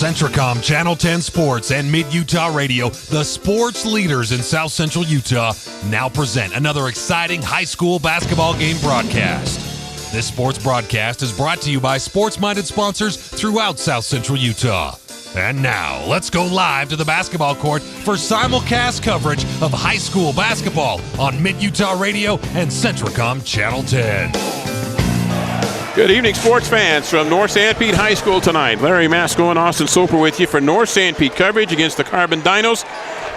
Centricom Channel 10 Sports and Mid-Utah Radio, the sports leaders in South Central Utah, now present another exciting high school basketball game broadcast. This sports broadcast is brought to you by sports-minded sponsors throughout South Central Utah. And now, let's go live to the basketball court for simulcast coverage of high school basketball on Mid-Utah Radio and Centricom Channel 10. Good evening, sports fans from North Sanpete High School tonight. Larry Masco and Austin Soper with you for North Sanpete coverage against the Carbon Dinos.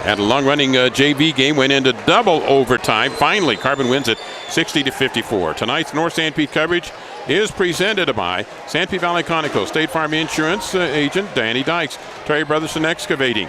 And a long-running JV game went into double overtime. Finally, Carbon wins it 60-54. Tonight's North Sanpete coverage is presented by Sanpete Valley Conoco, State Farm Insurance agent Danny Dykes, Terry Brotherson Excavating,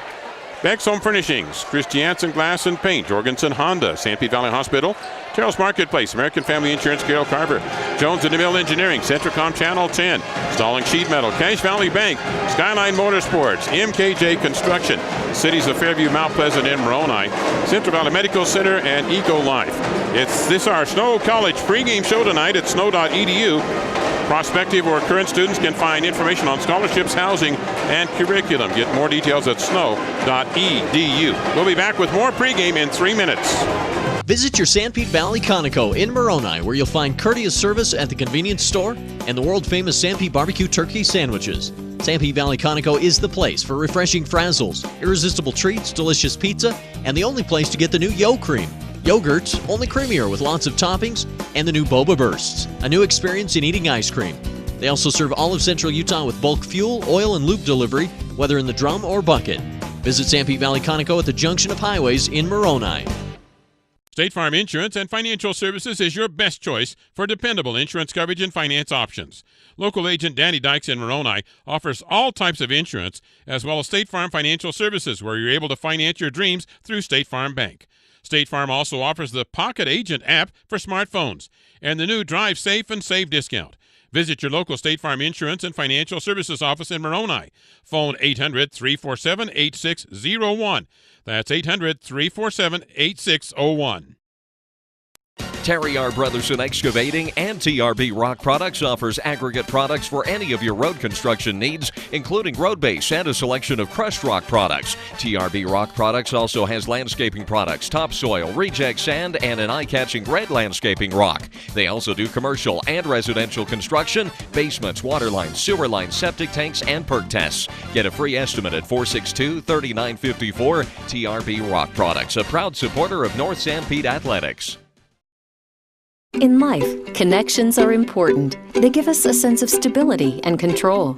Beck's Home Furnishings, Christiansen Glass and Paint, Jorgensen Honda, Sanpete Valley Hospital, Terrell's Marketplace, American Family Insurance, Gail Carver, Jones and DeMille Engineering, Centricom Channel 10, Stalling Sheet Metal, Cache Valley Bank, Skyline Motorsports, MKJ Construction, Cities of Fairview, Mount Pleasant, and Moroni, Central Valley Medical Center, and Eco Life. It's our Snow College pregame show tonight at snow.edu. Prospective or current students can find information on scholarships, housing, and curriculum. Get more details at snow.edu. We'll be back with more pregame in 3 minutes. Visit your Sanpete Valley Conoco in Moroni, where you'll find courteous service at the convenience store and the world-famous Sanpete barbecue turkey sandwiches. Sanpete Valley Conoco is the place for refreshing frazzles, irresistible treats, delicious pizza, and the only place to get the new Yo Cream. Yogurts, only creamier with lots of toppings, and the new Boba Bursts, a new experience in eating ice cream. They also serve all of Central Utah with bulk fuel, oil, and lube delivery, whether in the drum or bucket. Visit Sanpete Valley Conoco at the junction of highways in Moroni. State Farm Insurance and Financial Services is your best choice for dependable insurance coverage and finance options. Local agent Danny Dykes in Moroni offers all types of insurance, as well as State Farm Financial Services, where you're able to finance your dreams through State Farm Bank. State Farm also offers the Pocket Agent app for smartphones and the new Drive Safe and Save discount. Visit your local State Farm Insurance and Financial Services office in Moroni. Phone 800-347-8601. That's 800-347-8601. Terry R. Brotherson Excavating and TRB Rock Products offers aggregate products for any of your road construction needs, including road base and a selection of crushed rock products. TRB Rock Products also has landscaping products, topsoil, reject sand, and an eye-catching red landscaping rock. They also do commercial and residential construction, basements, water lines, sewer lines, septic tanks, and perk tests. Get a free estimate at 462-3954. TRB Rock Products, a proud supporter of North Sanpete Athletics. In life, connections are important. They give us a sense of stability and control.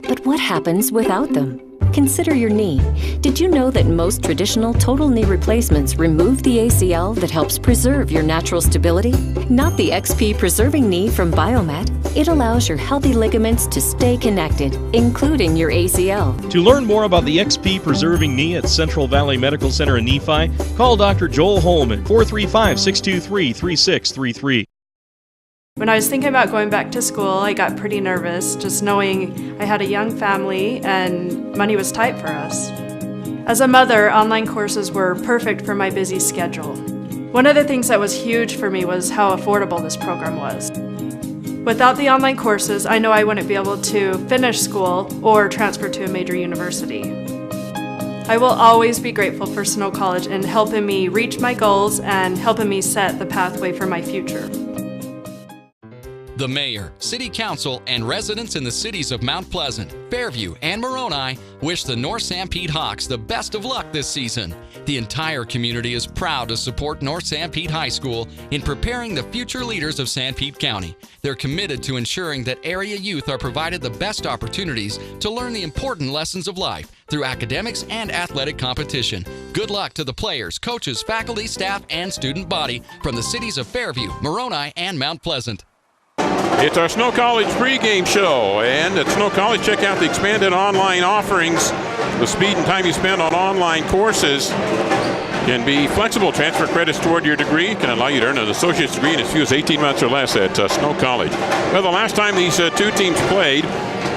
But what happens without them? Consider your knee. Did you know that most traditional total knee replacements remove the ACL that helps preserve your natural stability? Not the XP Preserving Knee from Biomet. It allows your healthy ligaments to stay connected, including your ACL. To learn more about the XP Preserving Knee at Central Valley Medical Center in Nephi, call Dr. Joel Holm at 435-623-3633. When I was thinking about going back to school, I got pretty nervous, just knowing I had a young family and money was tight for us. As a mother, online courses were perfect for my busy schedule. One of the things that was huge for me was how affordable this program was. Without the online courses, I know I wouldn't be able to finish school or transfer to a major university. I will always be grateful for Snow College in helping me reach my goals and helping me set the pathway for my future. The Mayor, City Council, and residents in the cities of Mount Pleasant, Fairview, and Moroni wish the North Sanpete Hawks the best of luck this season. The entire community is proud to support North Sanpete High School in preparing the future leaders of Sanpete County. They're committed to ensuring that area youth are provided the best opportunities to learn the important lessons of life through academics and athletic competition. Good luck to the players, coaches, faculty, staff, and student body from the cities of Fairview, Moroni, and Mount Pleasant. It's our Snow College pregame show, and at Snow College, check out the expanded online offerings. The speed and time you spend on online courses can be flexible. Transfer credits toward your degree can allow you to earn an associate's degree in as few as 18 months or less at Snow College. Well, the last time these two teams played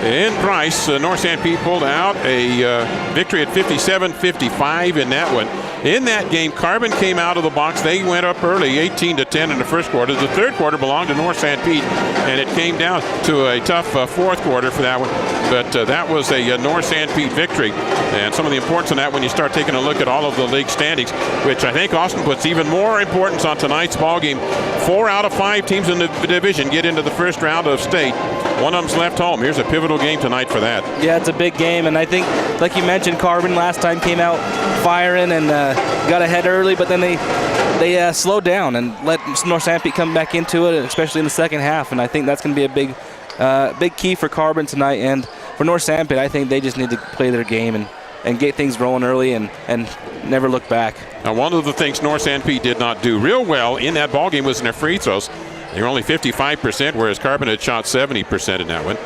in Price, North Sanpete pulled out a victory at 57-55 in that one. In that game, Carbon came out of the box. They went up early, 18-10 in the first quarter. The third quarter belonged to North Sanpete, and it came down to a tough fourth quarter for that one. But that was a North Sanpete victory. And some of the importance in that when you start taking a look at all of the league standings, which I think Austin puts even more importance on tonight's ball game. 4 out of 5 teams in the division get into the first round of state. One of them's left home. Here's a pivotal game tonight for that. Yeah, it's a big game, and I think, like you mentioned, Carbon last time came out firing and got ahead early, but then they slowed down and let North Sanpete come back into it, especially in the second half. And I think that's going to be a big key for Carbon tonight. And for North Sanpete, I think they just need to play their game and get things rolling early and never look back. Now, one of the things North Sanpete did not do real well in that ball game was in their free throws. They were only 55%, whereas Carbon had shot 70% in that one.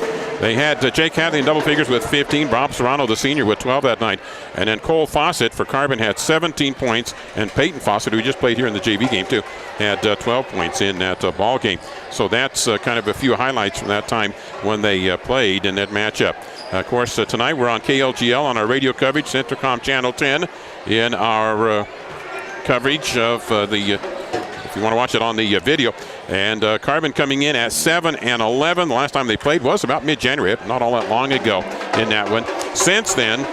They had Jake Hadley in double figures with 15, Bob Serrano, the senior, with 12 that night. And then Cole Fawcett for Carbon had 17 points, and Peyton Fawcett, who just played here in the JV game too, had 12 points in that ball game. So that's kind of a few highlights from that time when they played in that matchup. Of course, tonight we're on KLGL on our radio coverage, Centricom Channel 10, in our coverage of if you want to watch it on the video. And Carbon coming in at 7-11. The last time they played was about mid-January, not all that long ago in that one. Since then,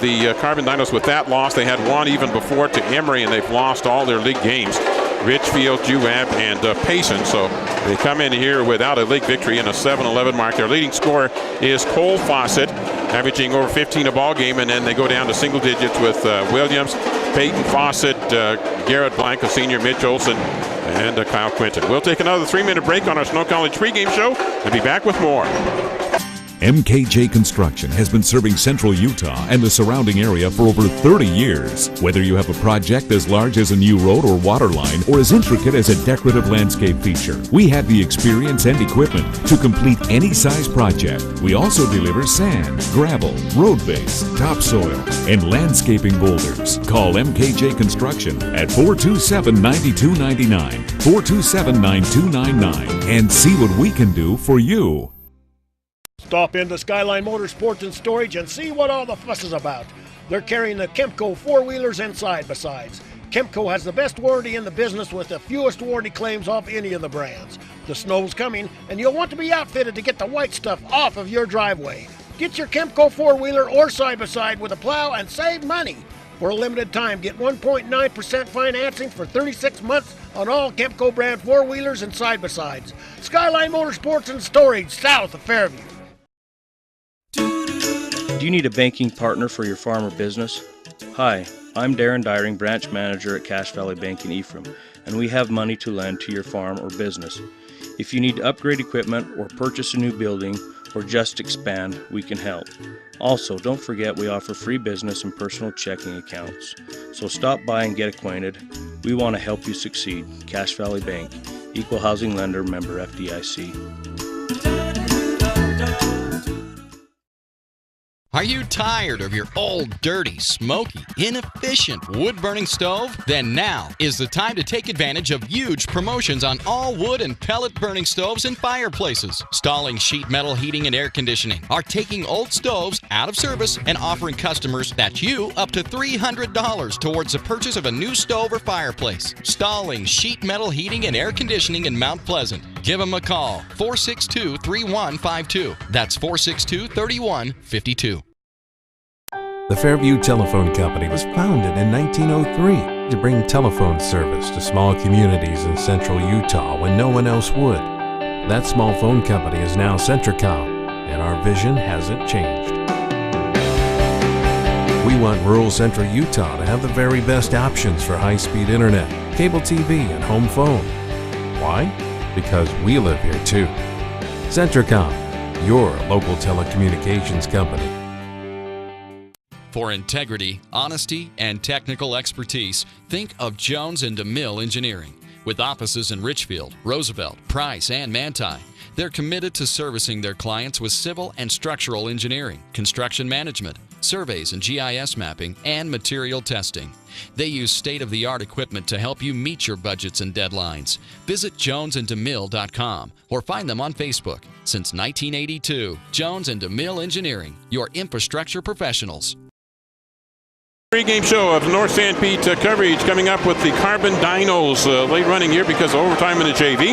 the Carbon Dinos, with that loss, they had one even before to Emory, and they've lost all their league games. Richfield, Juab, and Payson. So they come in here without a league victory in a 7-11 mark. Their leading scorer is Cole Fawcett, averaging over 15 a ball game, and then they go down to single digits with Williams, Peyton Fawcett, Garrett Blank, a senior, Mitch Olson, and Kyle Quinton. We'll take another 3-minute break on our Snow College pregame show and be back with more. MKJ Construction has been serving Central Utah and the surrounding area for over 30 years. Whether you have a project as large as a new road or water line or as intricate as a decorative landscape feature, we have the experience and equipment to complete any size project. We also deliver sand, gravel, road base, topsoil, and landscaping boulders. Call MKJ Construction at 427-9299, 427-9299, and see what we can do for you. Stop into Skyline Motorsports and Storage and see what all the fuss is about. They're carrying the Kemco four-wheelers and side-by-sides. Kemco has the best warranty in the business with the fewest warranty claims off any of the brands. The snow's coming, and you'll want to be outfitted to get the white stuff off of your driveway. Get your Kemco four-wheeler or side-by-side with a plow and save money. For a limited time, get 1.9% financing for 36 months on all Kemco brand four-wheelers and side-by-sides. Skyline Motorsports and Storage, south of Fairview. Do you need a banking partner for your farm or business? Hi, I'm Darren Dyring, branch manager at Cache Valley Bank in Ephraim, and we have money to lend to your farm or business. If you need to upgrade equipment or purchase a new building or just expand, we can help. Also, don't forget we offer free business and personal checking accounts. So stop by and get acquainted. We want to help you succeed. Cache Valley Bank, Equal Housing Lender, member FDIC. Are you tired of your old, dirty, smoky, inefficient wood-burning stove? Then now is the time to take advantage of huge promotions on all wood and pellet-burning stoves and fireplaces. Stalling Sheet Metal Heating and Air Conditioning are taking old stoves out of service and offering customers that you up to $300 towards the purchase of a new stove or fireplace. Stalling Sheet Metal Heating and Air Conditioning in Mount Pleasant. Give them a call, 462-3152. That's 462-3152. The Fairview Telephone Company was founded in 1903 to bring telephone service to small communities in central Utah when no one else would. That small phone company is now Centricom, and our vision hasn't changed. We want rural central Utah to have the very best options for high-speed internet, cable TV, and home phone. Why? Because we live here too. Centricom, your local telecommunications company. For integrity, honesty, and technical expertise, think of Jones & DeMille Engineering. With offices in Richfield, Roosevelt, Price, and Manti, they're committed to servicing their clients with civil and structural engineering, construction management, surveys and GIS mapping, and material testing. They use state-of-the-art equipment to help you meet your budgets and deadlines. Visit jonesandemille.com or find them on Facebook. Since 1982, Jones & DeMille Engineering, your infrastructure professionals. Pre-game show of North Sanpete coverage coming up with the Carbon Dinos. Late running here because of overtime in the JV.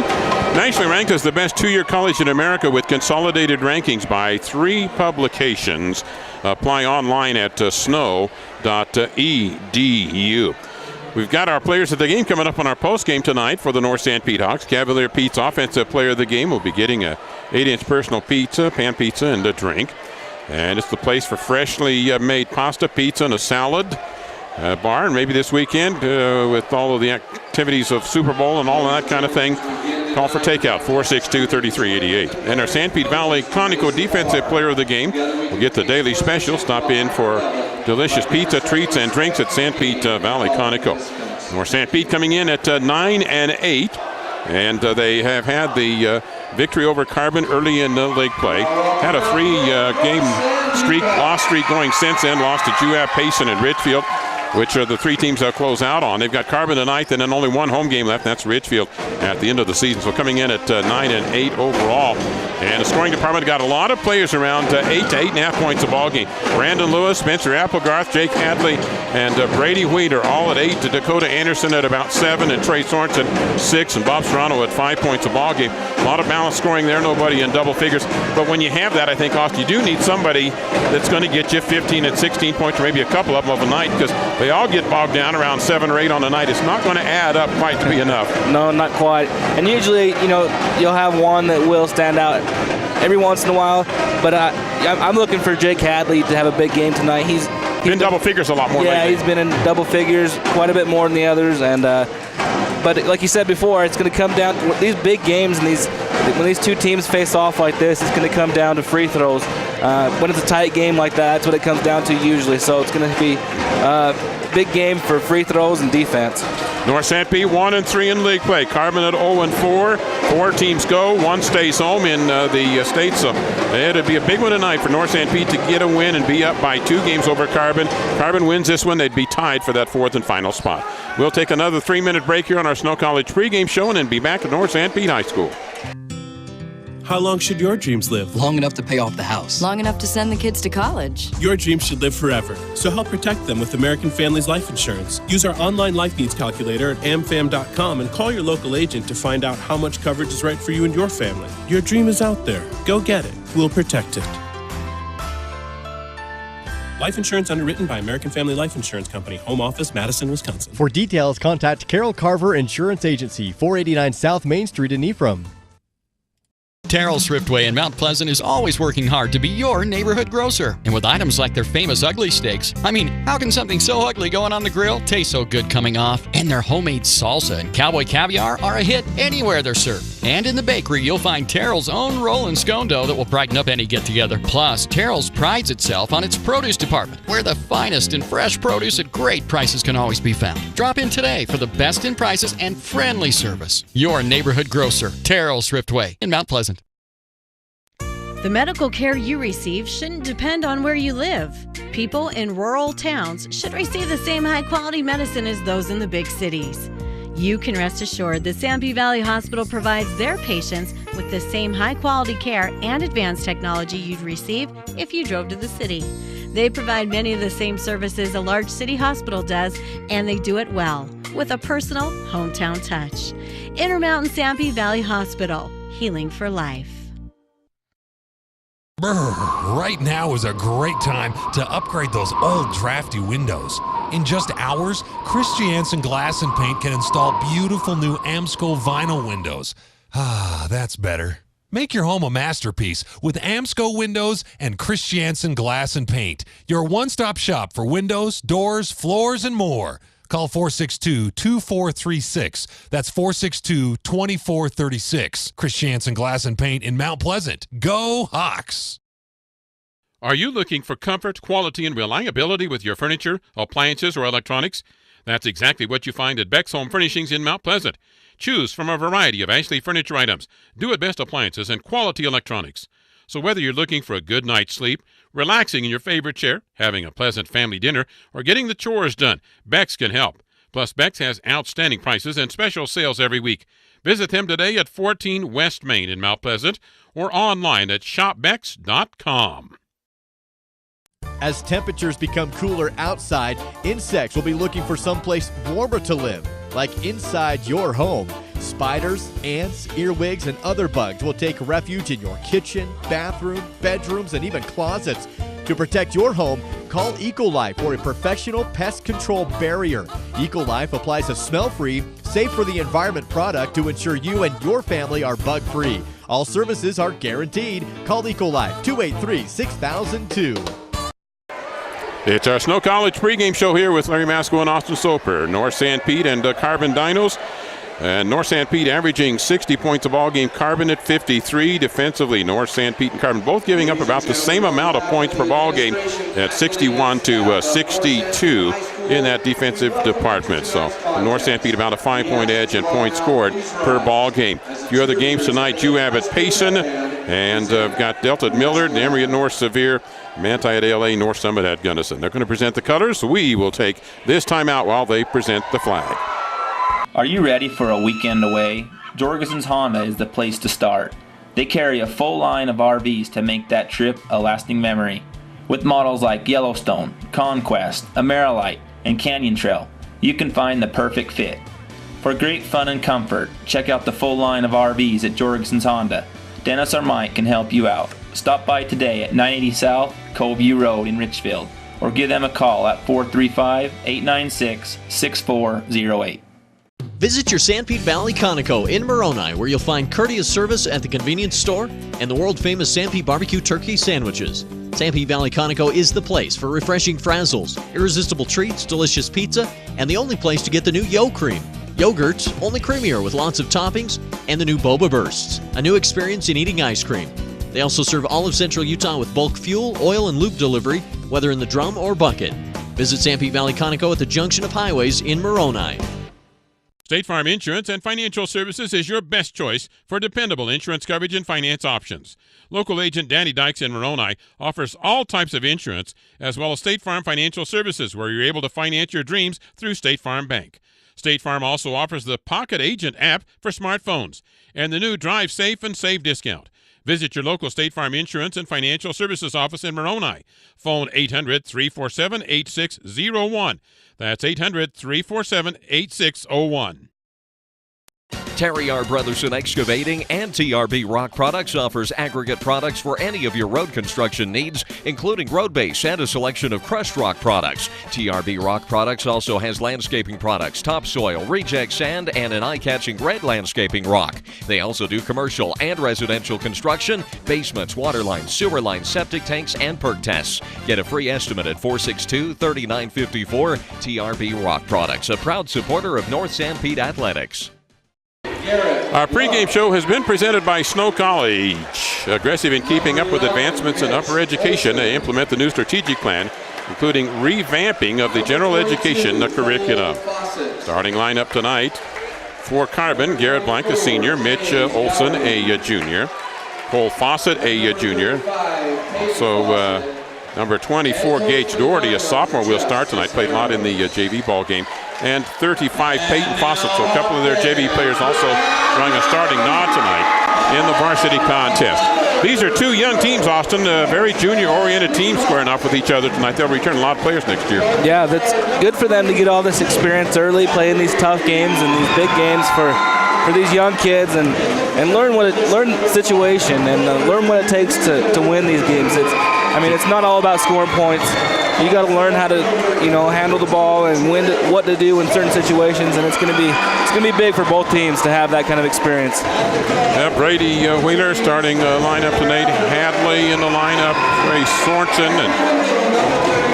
Nationally ranked as the best two-year college in America with consolidated rankings by 3 publications. Apply online at snow.edu. We've got our players of the game coming up on our post-game tonight for the North Sanpete Hawks. Cavalier Pete's offensive player of the game will be getting a 8-inch personal pizza, pan pizza, and a drink. And it's the place for freshly made pasta, pizza, and a salad bar. And maybe this weekend, with all of the activities of Super Bowl and all of that kind of thing, call for takeout, 462-3388. And our Sanpete Valley Conoco defensive player of the game will get the daily special. Stop in for delicious pizza, treats, and drinks at Sanpete Valley Conoco. North Sanpete coming in at 9-8. And they have had the victory over Carbon early in league play. Had a 3-game loss streak going since then. Lost to Juab, Payson, and Ridgefield, which are the 3 teams they'll close out on. They've got Carbon tonight, and then only 1 home game left, and that's Ridgefield at the end of the season. So coming in at 9-8 overall. And the scoring department got a lot of players around 8 to 8.5 points a ball game. Brandon Lewis, Spencer Applegarth, Jake Hadley, and Brady Wheater all at 8. To Dakota Anderson at about 7, and Trey Sorensen 6, and Bob Serrano at 5 points a ball game. A lot of balanced scoring there, nobody in double figures. But when you have that, I think, Austin, you do need somebody that's going to get you 15 and 16 points, or maybe a couple of them of a night, because they all get bogged down around 7 or 8 on a night. It's not going to add up quite to be enough. No, not quite. And usually, you'll have one that will stand out every once in a while. But I'm looking for Jake Hadley to have a big game tonight. He's been double figures a lot more lately. He's been in double figures quite a bit more than the others. And but like you said before, it's going to come down to these big games, and when these 2 teams face off like this, it's going to come down to free throws. When it's a tight game like that, that's what it comes down to usually. So it's going to be a big game for free throws and defense. North Sanpete 1-3 in league play. Carbon at 0-4. 4 teams go. 1 stays home in the state. So it'll be a big one tonight for North Sanpete to get a win and be up by 2 games over Carbon. Carbon wins this one, they'd be tied for that 4th and final spot. We'll take another 3-minute break here on our Snow College pregame show and then be back at North Sanpete High School. How long should your dreams live? Long enough to pay off the house. Long enough to send the kids to college. Your dreams should live forever. So help protect them with American Families Life Insurance. Use our online life needs calculator at amfam.com and call your local agent to find out how much coverage is right for you and your family. Your dream is out there. Go get it. We'll protect it. Life insurance underwritten by American Family Life Insurance Company. Home office, Madison, Wisconsin. For details, contact Carol Carver Insurance Agency, 489 South Main Street in Ephraim. Terrell Thriftway in Mount Pleasant is always working hard to be your neighborhood grocer. And with items like their famous ugly steaks, I mean, how can something so ugly going on the grill taste so good coming off? And their homemade salsa and cowboy caviar are a hit anywhere they're served. And in the bakery, you'll find Terrell's own roll and scone dough that will brighten up any get-together. Plus, Terrell's prides itself on its produce department, where the finest and fresh produce at great prices can always be found. Drop in today for the best in prices and friendly service. Your neighborhood grocer, Terrell's Thriftway in Mount Pleasant. The medical care you receive shouldn't depend on where you live. People in rural towns should receive the same high-quality medicine as those in the big cities. You can rest assured that Sanpete Valley Hospital provides their patients with the same high-quality care and advanced technology you'd receive if you drove to the city. They provide many of the same services a large city hospital does, and they do it well, with a personal, hometown touch. Intermountain Sanpete Valley Hospital, healing for life. Right now is a great time to upgrade those old drafty windows. In just hours, Christiansen Glass and Paint can install beautiful new Amsco vinyl windows. Ah, that's better. Make your home a masterpiece with Amsco Windows and Christiansen Glass and Paint. Your one-stop shop for windows, doors, floors, and more. Call 462-2436. That's 462-2436. Christiansen Glass and Paint in Mount Pleasant. Go Hawks! Are you looking for comfort, quality, and reliability with your furniture, appliances, or electronics? That's exactly what you find at Beck's Home Furnishings in Mount Pleasant. Choose from a variety of Ashley furniture items, do-it-best appliances, and quality electronics. So whether you're looking for a good night's sleep, relaxing in your favorite chair, having a pleasant family dinner, or getting the chores done, Beck's can help. Plus, Beck's has outstanding prices and special sales every week. Visit them today at 14 West Main in Mount Pleasant or online at shopbecks.com. As temperatures become cooler outside, insects will be looking for someplace warmer to live, like inside your home. Spiders, ants, earwigs, and other bugs will take refuge in your kitchen, bathroom, bedrooms, and even closets. To protect your home, call Ecolife for a professional pest control barrier. Ecolife applies a smell-free, safe for the environment product to ensure you and your family are bug-free. All services are guaranteed. Call Ecolife 283-6002. It's our Snow College pregame show here with Larry Masco and Austin Soper. North Sanpete and Carbon Dinos. And North Sanpete averaging 60 points a ball game. Carbon at 53 defensively. North Sanpete and Carbon both giving up about the same amount of points per ball game at 61 to 62 in that defensive department. So North Sanpete about a 5-point edge in points scored per ball game. A few other games tonight: Jew at Payson, and got Delta at Millard, Emory at North Sevier, Manti at ALA, North Summit at Gunnison. They're going to present the colors. We will take this time out while they present the flag. Are you ready for a weekend away? Jorgensen's Honda is the place to start. They carry a full line of RVs to make that trip a lasting memory. With models like Yellowstone, Conquest, Amerilite, and Canyon Trail, you can find the perfect fit. For great fun and comfort, check out the full line of RVs at Jorgensen's Honda. Dennis or Mike can help you out. Stop by today at 980 South Coveview Road in Richfield, or give them a call at 435-896-6408. Visit your Sanpete Valley Conoco in Moroni, where you'll find courteous service at the convenience store and the world-famous Sanpete barbecue turkey sandwiches. Sanpete Valley Conoco is the place for refreshing frazzles, irresistible treats, delicious pizza, and the only place to get the new Yo Cream. Yogurt's only creamier with lots of toppings, and the new Boba Bursts, a new experience in eating ice cream. They also serve all of Central Utah with bulk fuel, oil, and lube delivery, whether in the drum or bucket. Visit Sanpete Valley Conoco at the junction of highways in Moroni. State Farm Insurance and Financial Services is your best choice for dependable insurance coverage and finance options. Local agent Danny Dykes in Moroni offers all types of insurance, as well as State Farm Financial Services, where you're able to finance your dreams through State Farm Bank. State Farm also offers the Pocket Agent app for smartphones and the new Drive Safe and Save discount. Visit your local State Farm Insurance and Financial Services office in Moroni. Phone 800-347-8601. That's 800-347-8601. Terry R. Brotherson Excavating and TRB Rock Products offers aggregate products for any of your road construction needs, including road base and a selection of crushed rock products. TRB Rock Products also has landscaping products, topsoil, reject sand, and an eye-catching red landscaping rock. They also do commercial and residential construction, basements, water lines, sewer lines, septic tanks, and perk tests. Get a free estimate at 462-3954. TRB Rock Products, a proud supporter of North Sanpete Athletics. Our pregame show has been presented by Snow College. Aggressive in keeping up with advancements in upper education, they implement the new strategic plan, including revamping of the general education curriculum. Starting lineup tonight for Carbon: Garrett Blank, a senior; Mitch Olson, a junior; Cole Fawcett, a junior. Also, number 24, Gage Doherty, a sophomore, will start tonight. Played a lot in the JV ball game. And 35, Peyton Fawcett. So a couple of their JV players also drawing a starting nod tonight in the varsity contest. These are two young teams, Austin, very junior-oriented teams squaring off with each other tonight. They'll return a lot of players next year. Yeah, that's good for them to get all this experience early, playing these tough games and these big games for these young kids, and learn the situation and learn what it takes to win these games. It's not all about scoring points. You got to learn how to, handle the ball and what to do in certain situations, and it's going to be big for both teams to have that kind of experience. Yeah, Brady Wheeler starting lineup tonight. Hadley in the lineup. Ray Sorensen, and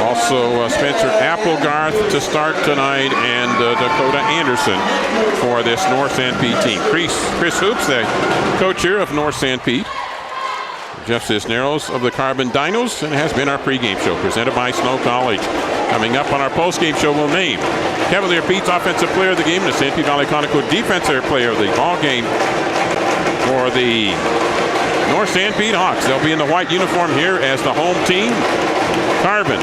also Spencer Applegarth to start tonight, and Dakota Anderson for this North Sanpete team. Chris Hoops, the coach here of North Sanpete. Jeff Cisneros of the Carbon Dinos, and it has been our pregame show presented by Snow College. Coming up on our postgame show, we'll name Cavalier Pete's Offensive Player of the Game and the Sanpete Valley Conoco Defensive Player of the ball game for the North Sanpete Hawks. They'll be in the white uniform here as the home team. Carbon,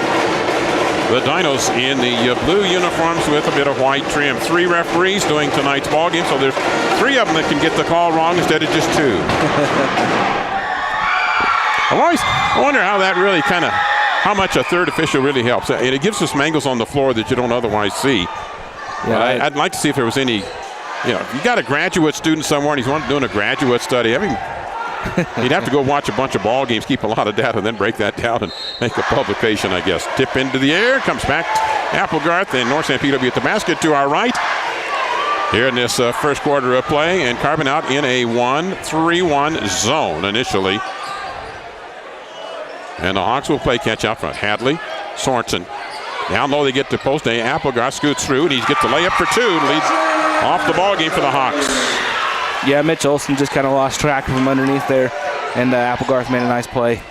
the Dinos, in the blue uniforms with a bit of white trim. 3 referees doing tonight's ball game, so there's 3 of them that can get the call wrong instead of just 2. I wonder how that really kind of how much a third official really helps. And it gives us angles on the floor that you don't otherwise see. Yeah, I'd like to see if there was any, if you got a graduate student somewhere and he's doing a graduate study, I mean, he'd have to go watch a bunch of ball games, keep a lot of data, and then break that down and make a publication, I guess. Tip into the air, comes back Applegarth, and North Sanpete will be at the basket to our right. Here in this first quarter of play, and Carbon out in a 1-3-1 zone initially. And the Hawks will play catch out front. Hadley, Sorensen. Down low they get to post. Applegarth scoots through, and he gets the layup for two. Leads off the ball game for the Hawks. Yeah, Mitch Olsen just kind of lost track of him underneath there, and Applegarth made a nice play.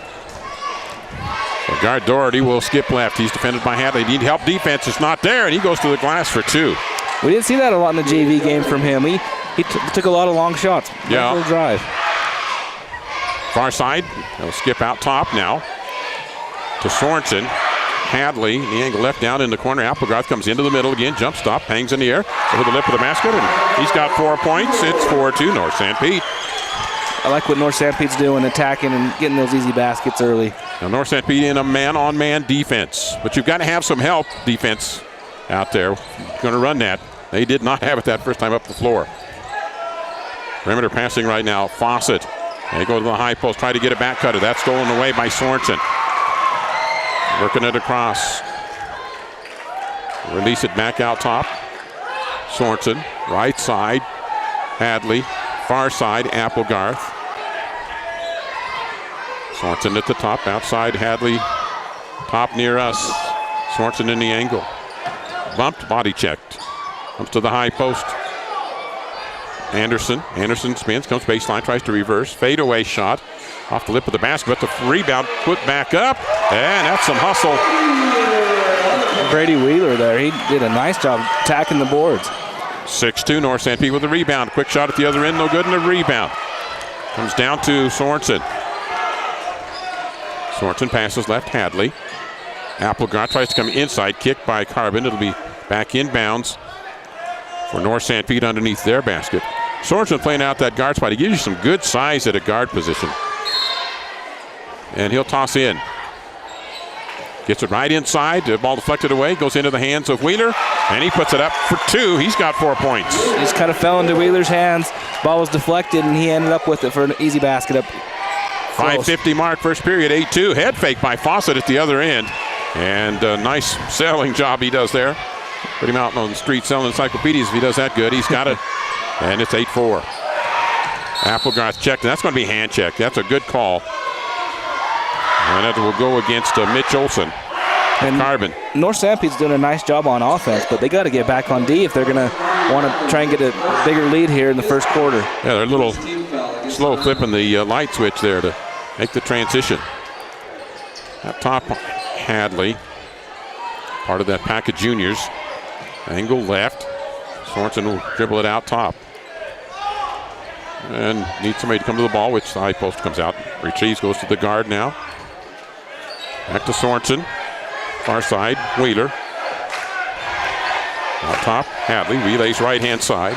So guard Doherty will skip left. He's defended by Hadley. Need help defense. It's not there, and he goes to the glass for two. We didn't see that a lot in the JV game from him. He took a lot of long shots. Yeah. Nice drive. Far side. He'll skip out top now to Sorensen. Hadley, the angle left down in the corner. Applegarth comes into the middle again. Jump stop, hangs in the air over the lip of the basket, and he's got 4 points. It's 4-2 North Sanpete. I like what North Sanpete's doing, attacking and getting those easy baskets early. Now North Sanpete in a man-on-man defense, but you've got to have some help defense out there. Going to run that. They did not have it that first time up the floor. Perimeter passing right now. Fawcett. They go to the high post, try to get a back cutter. That's stolen away by Sorensen. Working it across. Release it back out top. Sorensen, right side. Hadley, far side, Applegarth. Sorensen at the top, outside Hadley. Top near us. Sorensen in the angle. Bumped, body checked. Comes to the high post. Anderson spins, comes baseline, tries to reverse. Fadeaway shot off the lip of the basket, but the rebound put back up. And that's some hustle. Brady Wheeler there, he did a nice job attacking the boards. 6-2 North Sanpete with a rebound. Quick shot at the other end, no good, and a rebound. Comes down to Sorensen. Sorensen passes left, Hadley. Applegarth tries to come inside, kicked by Carbon. It'll be back inbounds for North Sanpete underneath their basket. Sorensen playing out that guard spot. He gives you some good size at a guard position. And he'll toss in. Gets it right inside. The ball deflected away. Goes into the hands of Wheeler. And he puts it up for two. He's got 4 points. Just kind of fell into Wheeler's hands. Ball was deflected, and he ended up with it for an easy basket up. 5:50 mark, first period, 8-2. Head fake by Fawcett at the other end. And a nice selling job he does there. Put him out on the street selling encyclopedias if he does that good. He's got it. And it's 8-4. Applegarth checked, and that's going to be hand checked. That's a good call. And it will go against Mitch Olsen. And Carbon. North Sanpete's doing a nice job on offense, but they got to get back on D if they're going to want to try and get a bigger lead here in the first quarter. Yeah, they're a little slow flipping the light switch there to make the transition. Up top, Hadley. Part of that pack of juniors. Angle left. Sorensen will dribble it out top. And needs somebody to come to the ball, which the high post comes out. Retrieves, goes to the guard now. Back to Sorensen. Far side, Wheeler. Out top, Hadley. Relays right-hand side.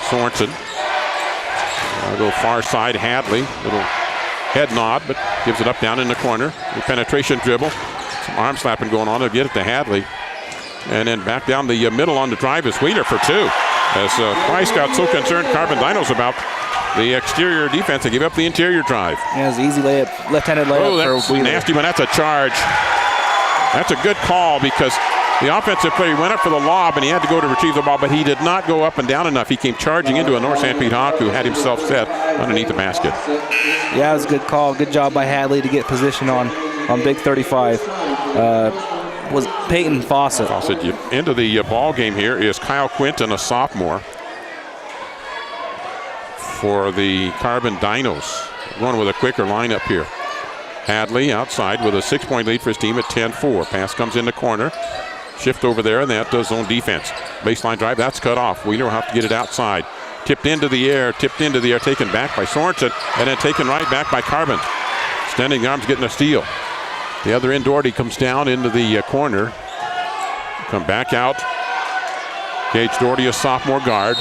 Sorensen. I'll go far side, Hadley. Little head nod, but gives it up down in the corner. The penetration dribble. Some arm slapping going on. They'll get it to Hadley. And then back down the middle on the drive is Wheeler for two. As Price got so concerned, Carbon Dinos, about the exterior defense, they gave up the interior drive. Yeah, it was an easy layup, left-handed layup for Wheeler. Nasty one. That's a charge. That's a good call because the offensive player went up for the lob and he had to go to retrieve the ball, but he did not go up and down enough. He came charging into a North Sanpete Hawk who had himself set underneath the basket. Yeah, it was a good call. Good job by Hadley to get position on Big 35. Was Peyton Fawcett. Into the ball game here is Kyle Quinton, a sophomore, for the Carbon Dinos. Going with a quicker lineup here. Hadley outside with a 6-point lead for his team at 10-4. Pass comes in the corner. Shift over there, and that does zone defense. Baseline drive, that's cut off. Wheeler will have to get it outside. Tipped into the air, taken back by Sorensen, and then taken right back by Carbon. Extending the arms, getting a steal. The other end, Doherty comes down into the corner. Come back out. Gage Doherty, a sophomore guard.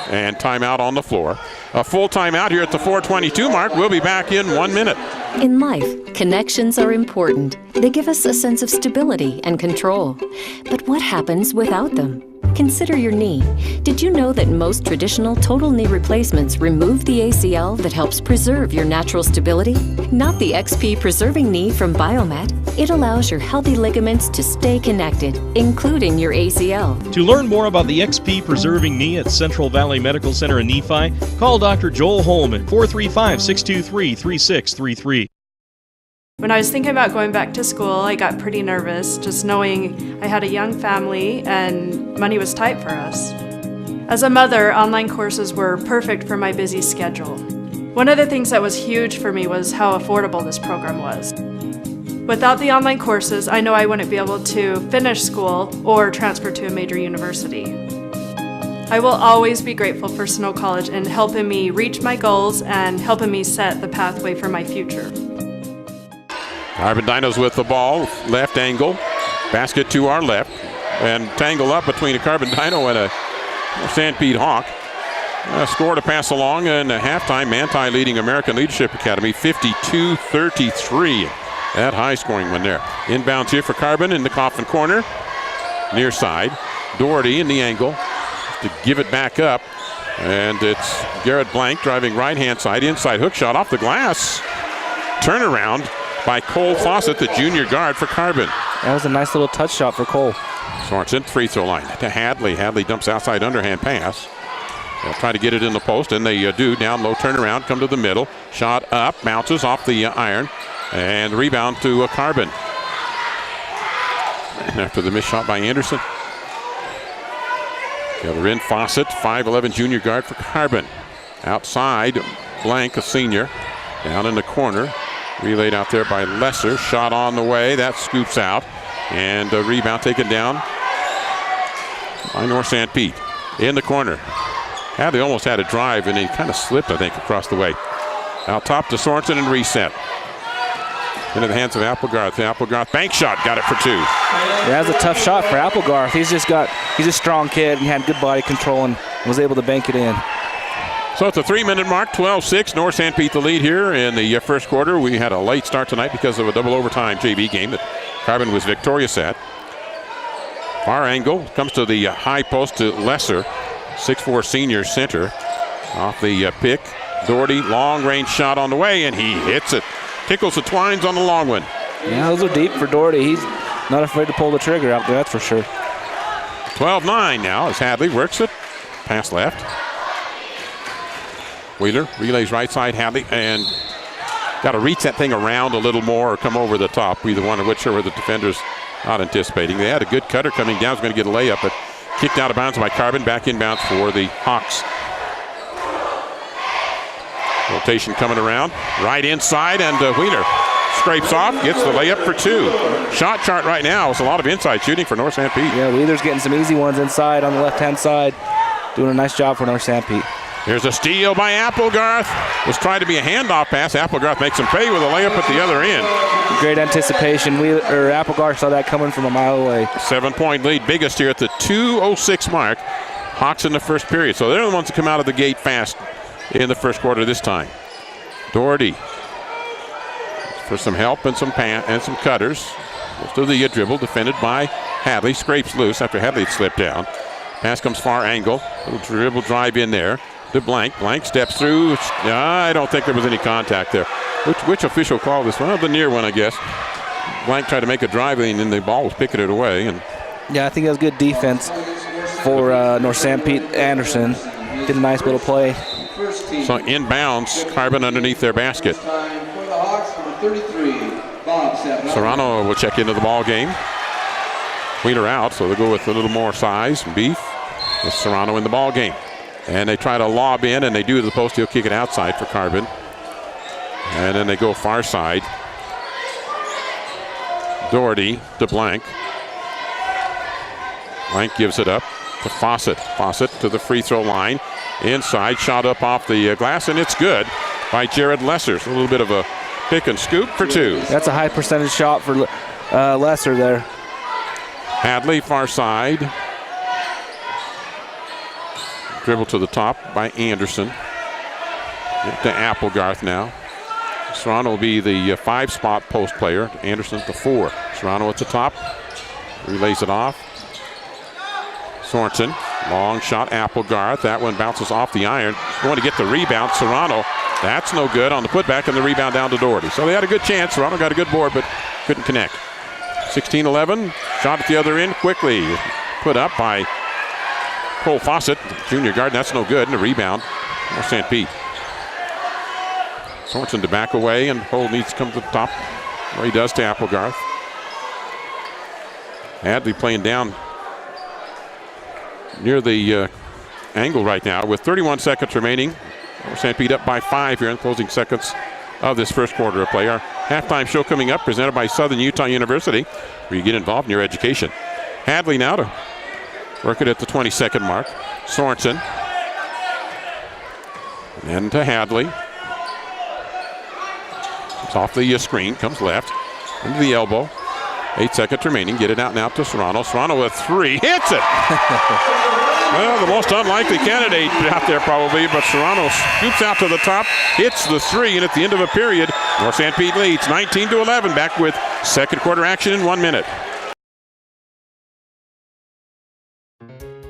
and timeout on the floor. A full timeout here at the 4:22 mark. We'll be back in 1 minute. In life, connections are important. They give us a sense of stability and control. But what happens without them? Consider your knee. Did you know that most traditional total knee replacements remove the ACL that helps preserve your natural stability? Not the XP Preserving Knee from Biomet. It allows your healthy ligaments to stay connected, including your ACL. To learn more about the XP Preserving Knee at Central Valley Medical Center in Nephi, call Dr. Joel Holman, 435-623-3633. When I was thinking about going back to school, I got pretty nervous, just knowing I had a young family and money was tight for us. As a mother, online courses were perfect for my busy schedule. One of the things that was huge for me was how affordable this program was. Without the online courses, I know I wouldn't be able to finish school or transfer to a major university. I will always be grateful for Snow College in helping me reach my goals and helping me set the pathway for my future. Carbon Dinos with the ball, left angle, basket to our left, and tangle up between a Carbon Dino and a Sanpete Hawk. Score to pass along, and at halftime, Manti leading American Leadership Academy 52-33. That high-scoring one there. Inbounds here for Carbon in the Coffin corner, near side. Doherty in the angle to give it back up, and it's Garrett Blank driving right-hand side, inside hook shot off the glass. Turnaround by Cole Fawcett, the junior guard for Carbon. That was a nice little touch shot for Cole. Sorensen, free throw line to Hadley. Hadley dumps outside underhand pass. They'll try to get it in the post, and they do. Down low, turnaround, come to the middle. Shot up, bounces off the iron, and rebound to Carbon. And after the missed shot by Anderson. The other end, Fawcett, 5'11 junior guard for Carbon. Outside, Blank, a senior, down in the corner. Relayed out there by Lesser. Shot on the way. That scoops out. And a rebound taken down by North Sanpete. In the corner. Hadley almost had a drive, and he kind of slipped, I think, across the way. Out top to Sorensen and reset. Into the hands of Applegarth. The Applegarth bank shot. Got it for two. Yeah, that was a tough shot for Applegarth. He's a strong kid and had good body control and was able to bank it in. So at the 3-minute mark, 12-6, North Sanpete the lead here in the first quarter. We had a late start tonight because of a double overtime JV game that Carbon was victorious at. Far angle, comes to the high post to Lesser, 6'4 senior center. Off the pick, Doherty, long range shot on the way, and he hits it. Tickles the twines on the long one. Yeah, those are deep for Doherty. He's not afraid to pull the trigger out there, that's for sure. 12-9 now as Hadley works it. Pass left. Wheeler relays right side, Hadley, and got to reach that thing around a little more or come over the top. Either one of which are the defenders not anticipating. They had a good cutter coming down. Was going to get a layup, but kicked out of bounds by Carbon. Back inbounds for the Hawks. Rotation coming around. Right inside, and Wheeler scrapes off, gets the layup for two. Shot chart right now is a lot of inside shooting for North Sanpete. Yeah, Wheeler's getting some easy ones inside on the left-hand side. Doing a nice job for North Sanpete. Here's a steal by Applegarth. Was trying to be a handoff pass. Applegarth makes him pay with a layup at the other end. Great anticipation. Applegarth saw that coming from a mile away. 7-point lead, biggest here at the 2:06 mark. Hawks in the first period. So they're the ones that come out of the gate fast in the first quarter this time. Doherty for some help and some cutters. Goes to the dribble, defended by Hadley. Scrapes loose after Hadley had slipped down. Pass comes far angle. Little dribble drive in there to Blank. Blank steps through. I don't think there was any contact there. Which official called this one? Well, the near one, I guess. Blank tried to make a drive and then the ball was picking it away. And yeah, I think that was good defense for North Sanpete. Anderson did a nice little play. So inbounds, Carbon underneath their basket. Serrano will check into the ball game. Wheeler out, so they'll go with a little more size and beef with Serrano in the ball game. And they try to lob in, and they do to the post. He'll kick it outside for Carbon. And then they go far side. Doherty to Blank. Blank gives it up to Fawcett. Fawcett to the free throw line. Inside, shot up off the glass, and it's good by Jared Lesser. A little bit of a pick and scoop for two. That's a high percentage shot for Lesser there. Hadley, far side. Dribble to the top by Anderson. Get to Applegarth now. Serrano will be the 5-spot post player. Anderson at the 4. Serrano at the top. Relays it off. Sorensen. Long shot, Applegarth. That one bounces off the iron. Going to get the rebound. Serrano. That's no good on the putback, and the rebound down to Doherty. So they had a good chance. Serrano got a good board, but couldn't connect. 16-11. Shot at the other end quickly. Put up by Cole Fawcett, junior guard. That's no good. And a rebound for Sanpete. Sorensen to back away, and Holt needs to come to the top. Well, he does to Applegarth. Hadley playing down near the angle right now with 31 seconds remaining. Sanpete up by 5 here in the closing seconds of this first quarter of play. Our halftime show coming up, presented by Southern Utah University, where you get involved in your education. Hadley now to work it at the 20-second mark. Sorensen. And then to Hadley. It's off the screen, comes left, into the elbow. 8 seconds remaining. Get it out now to Serrano. Serrano with 3, hits it! Well, the most unlikely candidate out there probably, but Serrano scoops out to the top, hits the 3, and at the end of a period, North Sanpete leads 19-11. Back with second quarter action in 1 minute.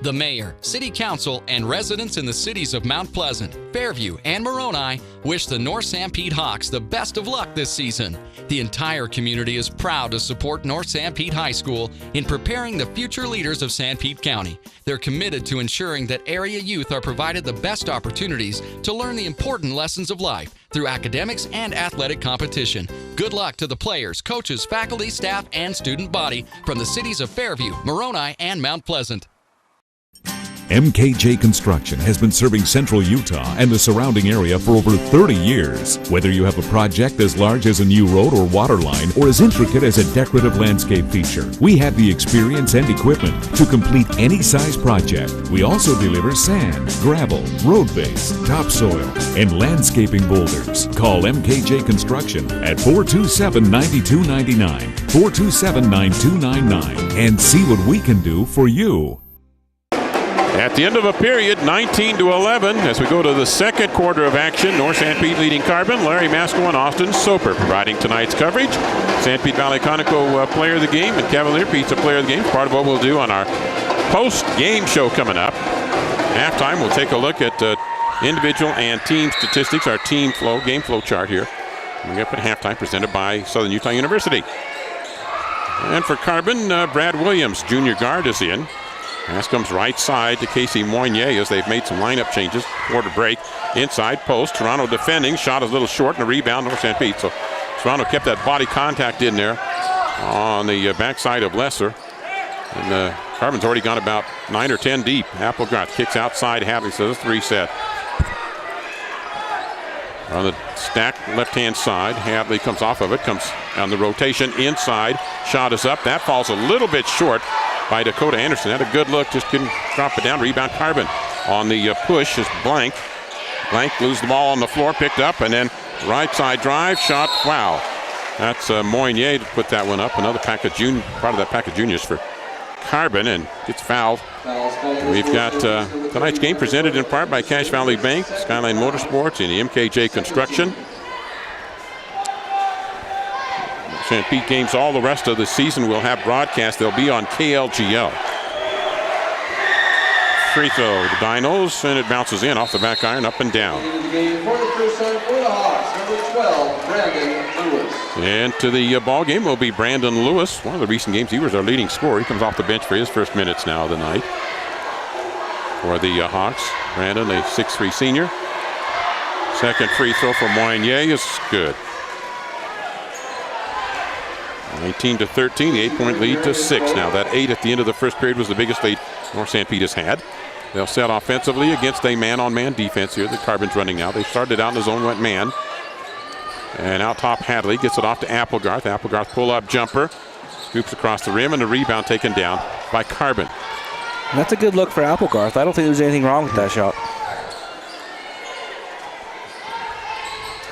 The mayor, city council, and residents in the cities of Mount Pleasant, Fairview, and Moroni wish the North Sanpete Hawks the best of luck this season. The entire community is proud to support North Sanpete High School in preparing the future leaders of Sanpete County. They're committed to ensuring that area youth are provided the best opportunities to learn the important lessons of life through academics and athletic competition. Good luck to the players, coaches, faculty, staff, and student body from the cities of Fairview, Moroni, and Mount Pleasant. MKJ Construction has been serving Central Utah and the surrounding area for over 30 years. Whether you have a project as large as a new road or water line or as intricate as a decorative landscape feature, we have the experience and equipment to complete any size project. We also deliver sand, gravel, road base, topsoil, and landscaping boulders. Call MKJ Construction at 427-9299, 427-9299, and see what we can do for you. At the end of a period, 19-11, as we go to the second quarter of action. North Sanpete leading Carbon, Larry Masco and Austin Soper providing tonight's coverage. Sanpete Valley Conoco player of the game and Cavalier Pizza player of the game. Part of what we'll do on our post-game show coming up. Halftime, we'll take a look at individual and team statistics, our team flow, game flow chart here. We're up at halftime, presented by Southern Utah University. And for Carbon, Brad Williams, junior guard, is in. Pass comes right side to Casey Moynier as they've made some lineup changes. Quarter break. Inside post. Toronto defending. Shot a little short and a rebound. North Sanpete. So Toronto kept that body contact in there on the backside of Lesser. And Carbon's already gone about 9 or 10 deep. Applegarth kicks outside. Hadley says 3 set. On the stack left-hand side, Hadley comes off of it. Comes on the rotation inside. Shot is up. That falls a little bit short by Dakota Anderson. Had a good look, just couldn't drop it down. Rebound Carbon. On the push is Blank. Blank loses the ball on the floor, picked up, and then right side drive, shot, foul. That's Moynier to put that one up. Another pack of part of that pack of juniors for Carbon, and gets fouled. We've got tonight's game presented in part by Cache Valley Bank, Skyline Motorsports, and the MKJ Construction. Sanpete games all the rest of the season will have broadcast. They'll be on KLGL. Free throw, the Dinos, and it bounces in off the back iron, up and down. And to the ball game will be Brandon Lewis. One of the recent games, he was our leading scorer. He comes off the bench for his first minutes now of the night. For the Hawks, Brandon, a 6'3" senior. Second free throw for Moynier is good. 19-13, the 8-point lead to 6 now. That 8 at the end of the first period was the biggest lead North Sanpete has had. They'll set offensively against a man-on-man defense here that Carbon's running now. They started out in the zone, went man. And out top, Hadley gets it off to Applegarth. Applegarth pull-up jumper. Scoops across the rim, and the rebound taken down by Carbon. That's a good look for Applegarth. I don't think there's anything wrong with that shot.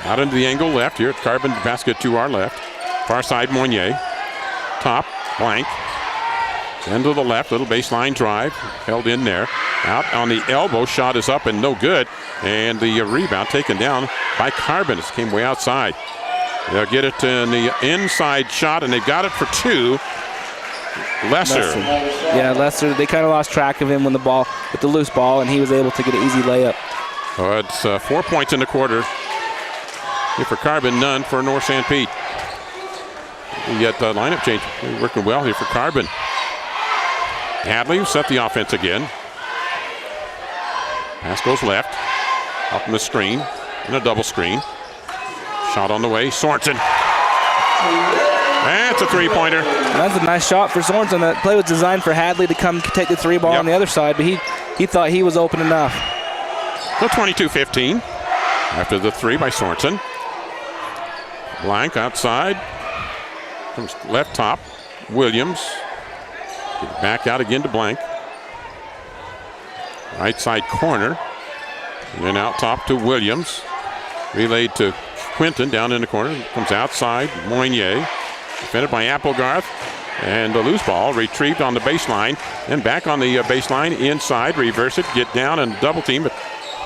Out into the angle left here. Carbon basket to our left. Far side, Moynier. Top, Blank. Then to the left, little baseline drive. Held in there. Out on the elbow, shot is up and no good. And the rebound taken down by Carbon. It came way outside. They'll get it in the inside shot, and they've got it for 2. Lesser. Yeah, Lesser, they kind of lost track of him with the loose ball, and he was able to get an easy layup. Oh, it's 4 points in the quarter. Here for Carbon, none for North Sanpete. We get the lineup change. They're working well here for Carbon. Hadley set the offense again. Pass goes left. Up in the screen. In a double screen. Shot on the way. Sorensen. That's a 3-pointer. That's a nice shot for Sorensen. That play was designed for Hadley to come take the 3 ball on the other side, but he thought he was open enough. So 22-15 after the 3 by Sorensen. Blank outside. Comes left top. Williams. Back out again to Blank. Right side corner. And then out top to Williams. Relayed to Quinton down in the corner. Comes outside. Moynier. Defended by Applegarth. And the loose ball retrieved on the baseline. And back on the baseline inside. Reverse it. Get down and double team. But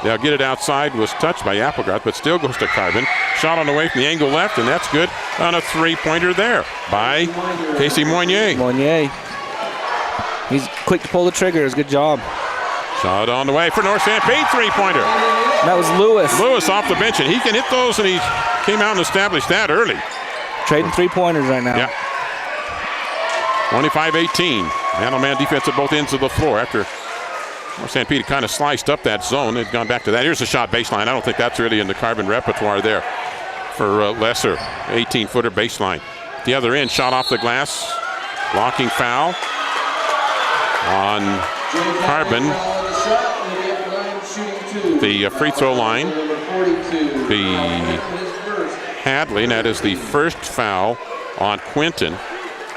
they'll get it outside. Was touched by Applegarth, but still goes to Carbon. Shot on the way from the angle left, and that's good on a 3-pointer there by Casey Moynier. Moynier. He's quick to pull the trigger. It's a good job. Shot on the way for North Sanpete, 3-pointer. That was Lewis. Lewis off the bench, and he can hit those, and he came out and established that early. Trading 3-pointers right now. Yeah. 25-18. Man-on-man defense at both ends of the floor after North Sanpete kind of sliced up that zone. They've gone back to that. Here's a shot baseline. I don't think that's really in the Carbon repertoire there for Lesser. 18-footer baseline. The other end, shot off the glass. Blocking foul on Carbon. The free throw line. The Hadley, and that is the first foul on Quinton.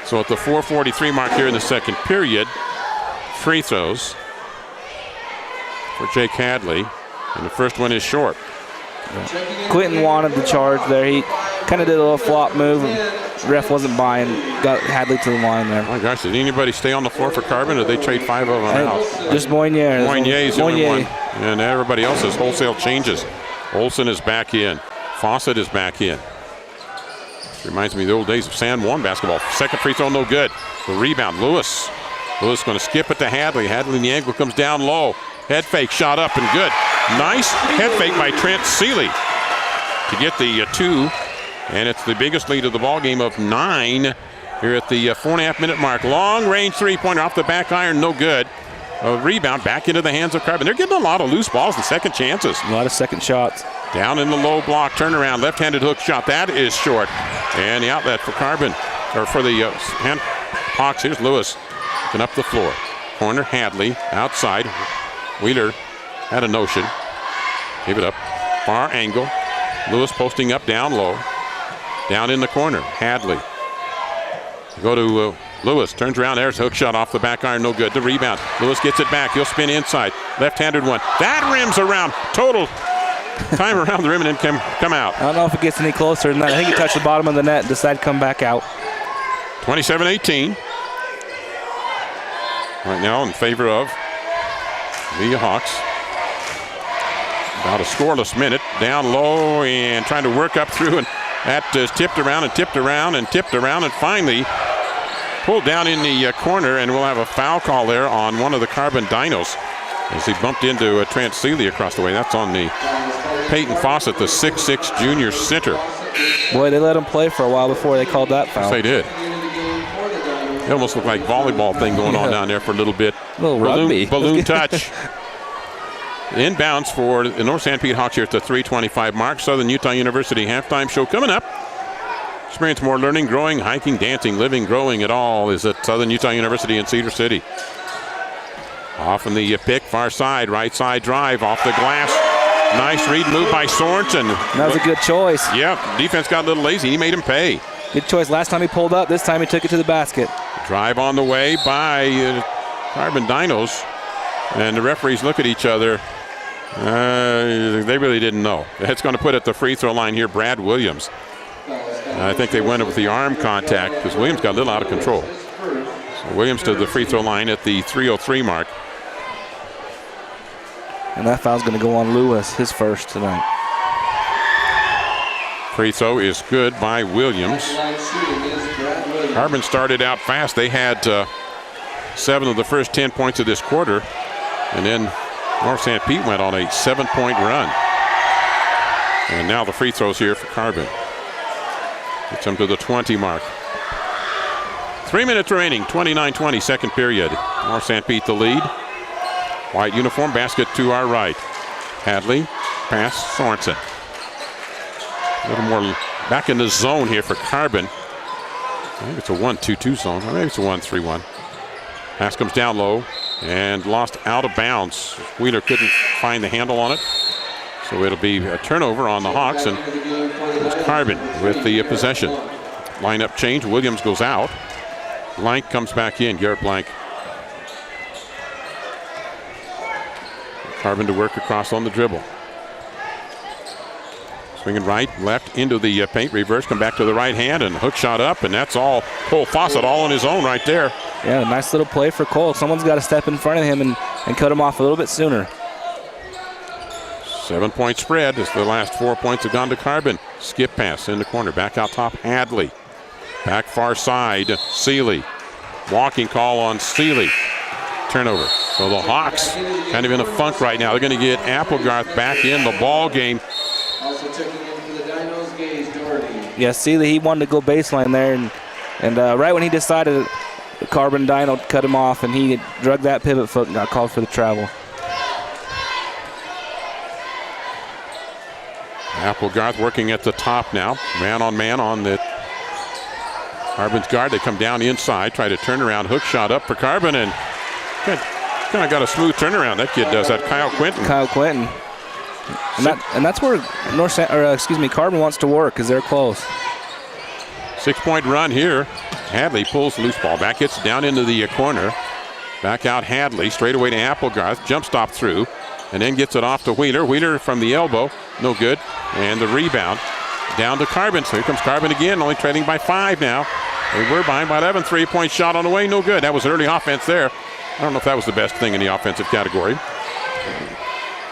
So at the 4:43 mark here in the second period, free throws for Jake Hadley, and the first one is short. Quinton wanted the charge there. He kind of did a little flop move, and the ref wasn't buying. Got Hadley to the line there. Oh my gosh, did anybody stay on the floor for Carbon, or did they trade 5 of them out? Just Moynier. Moynier's the only one, and everybody else has wholesale changes. Olson is back in. Fawcett is back in. Reminds me of the old days of San Juan basketball. Second free throw, no good. The rebound, Lewis. Lewis going to skip it to Hadley. Hadley in the angle, comes down low. Head fake, shot up and good. Nice head fake by Trent Seeley to get the 2. And it's the biggest lead of the ball game of 9 here at the 4.5-minute mark. Long range 3-pointer off the back iron, no good. A rebound back into the hands of Carbon. They're getting a lot of loose balls and second chances. A lot of second shots. Down in the low block, turnaround, left-handed hook shot. That is short. And the outlet for Carbon, or for the Hawks. Here's Lewis looking up the floor. Corner, Hadley, outside. Wheeler had a notion. Give it up. Far angle. Lewis posting up down low. Down in the corner, Hadley. Go to Lewis, turns around, there's a hook shot off the back iron, no good. The rebound, Lewis gets it back, he'll spin inside. Left-handed one, that rims around, total time around the rim and then come out. I don't know if it gets any closer than that. I think he touched the bottom of the net and decided to come back out. 27-18. Right now in favor of the Hawks. About a scoreless minute, down low and trying to work up through, and that is tipped around and tipped around and tipped around and finally pulled down in the corner, and we'll have a foul call there on one of the Carbon Dinos as he bumped into Trent Seeley across the way. That's on the Peyton Fawcett, the 6'6" junior center. Boy, they let him play for a while before they called that foul. Yes, they did. It almost looked like volleyball thing going on down there for a little bit. A little rugby. Balloon touch. Inbounds for the North Sanpete Hawks here at the 3:25 mark. Southern Utah University halftime show coming up. Experience more learning, growing, hiking, dancing, living, growing. It all is at Southern Utah University in Cedar City. Off in the pick, far side, right side drive, off the glass. Nice read move by Sorensen. That was a good choice. Yeah, defense got a little lazy. He made him pay. Good choice. Last time he pulled up, this time he took it to the basket. Drive on the way by Carbon Dinos. And the referees look at each other. They really didn't know. It's going to put at the free throw line here Brad Williams. I think they went with the arm contact because Williams got a little out of control. So Williams to the free throw line at the 3:03 mark. And that foul's going to go on Lewis, his first tonight. Free throw is good by Williams. Carbon started out fast. They had 7 of the first 10 points of this quarter. And then North Sanpete went on a 7-point run. And now the free throws here for Carbon. Gets them to the 20 mark. 3 minutes remaining, 29-20, second period. North Sanpete the lead. White uniform, basket to our right. Hadley, pass, Sorensen. A little more back in the zone here for Carbon. I think it's a 1-2-2 zone, or maybe it's a 1-3-1. Pass comes down low and lost out of bounds. Wheeler couldn't find the handle on it. So it'll be a turnover on the Hawks, and it's Carbon with the possession. Lineup change, Williams goes out. Blank comes back in, Garrett Blank. Carbon to work across on the dribble. Swinging right, left into the paint, reverse, come back to the right hand, and hook shot up, and that's all Cole Fawcett all on his own right there. Yeah, nice little play for Cole. Someone's got to step in front of him and cut him off a little bit sooner. 7-point spread as the last 4 points have gone to Carbon. Skip pass in the corner, back out top, Hadley. Back far side, Seeley. Walking call on Seeley. Turnover. So the Hawks kind of in a funk right now. They're going to get Applegarth back in the ball game. Also checking in for the Dinos, Gage Doherty. Yeah, Seeley, he wanted to go baseline there, and right when he decided Carbon Dino cut him off, and he drug that pivot foot and got called for the travel. Applegarth working at the top now. Man on the Carbon's guard. They come down inside, try to turn around, hook shot up for Carbon, and kind of got a smooth turnaround. That kid does that. Kyle Quinton. And that's where Carbon wants to work, because they're close. 6-point run here. Hadley pulls the loose ball back, gets down into the corner. Back out Hadley, straight away to Applegarth. Jump stop through, and then gets it off to Wheeler. Wheeler from the elbow, no good. And the rebound down to Carbon. So here comes Carbon again, only trailing by 5 now. They were behind by 11. 3-point shot on the way, no good. That was an early offense there. I don't know if that was the best thing in the offensive category.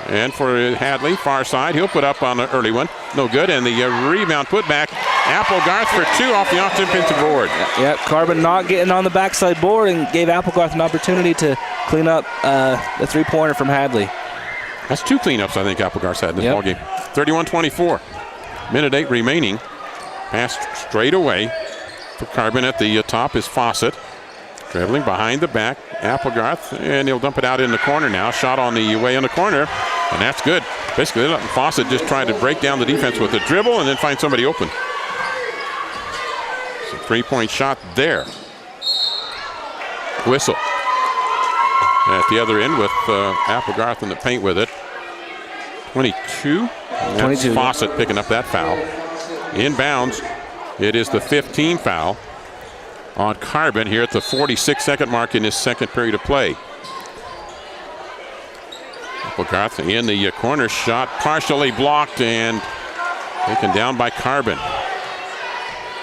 And for Hadley, far side, he'll put up on an early one. No good, and the rebound put back. Applegarth for 2 off the offensive board. Yeah, Carbon not getting on the backside board and gave Applegarth an opportunity to clean up the three-pointer from Hadley. That's 2 cleanups I think Applegarth's had in this ballgame. 31-24. Minute 8 remaining. Pass straight away for Carbon at the top is Fawcett. Dribbling behind the back, Applegarth, and he'll dump it out in the corner now. Shot on the way in the corner, and that's good. Basically, they're letting Fawcett just try to break down the defense with a dribble and then find somebody open. So 3-point shot there. Whistle. At the other end with Applegarth in the paint with it. 22. And that's Fawcett picking up that foul. Inbounds, it is the 15 foul on Carbon here at the 46-second mark in his second period of play. Applegarth in the corner, shot partially blocked and taken down by Carbon.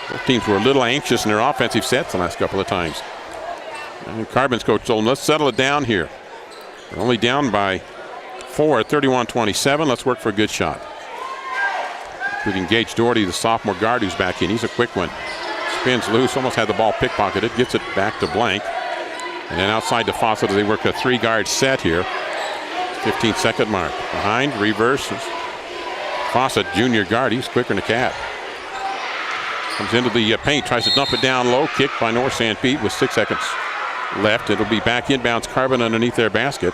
Both teams were a little anxious in their offensive sets the last couple of times. And Carbon's coach told them, let's settle it down here. We're only down by 4 at 31-27. Let's work for a good shot. Including Gage Doherty, the sophomore guard who's back in. He's a quick one. Spins loose, almost had the ball pickpocketed, gets it back to Blank. And then outside to Fawcett, they work a 3-guard set here. 15-second mark. Behind, reverses. Fawcett, junior guard, he's quicker than a cat. Comes into the paint, tries to dump it down low. Kicked by North Sanpete with 6 seconds left. It'll be back inbounds, Carbon underneath their basket.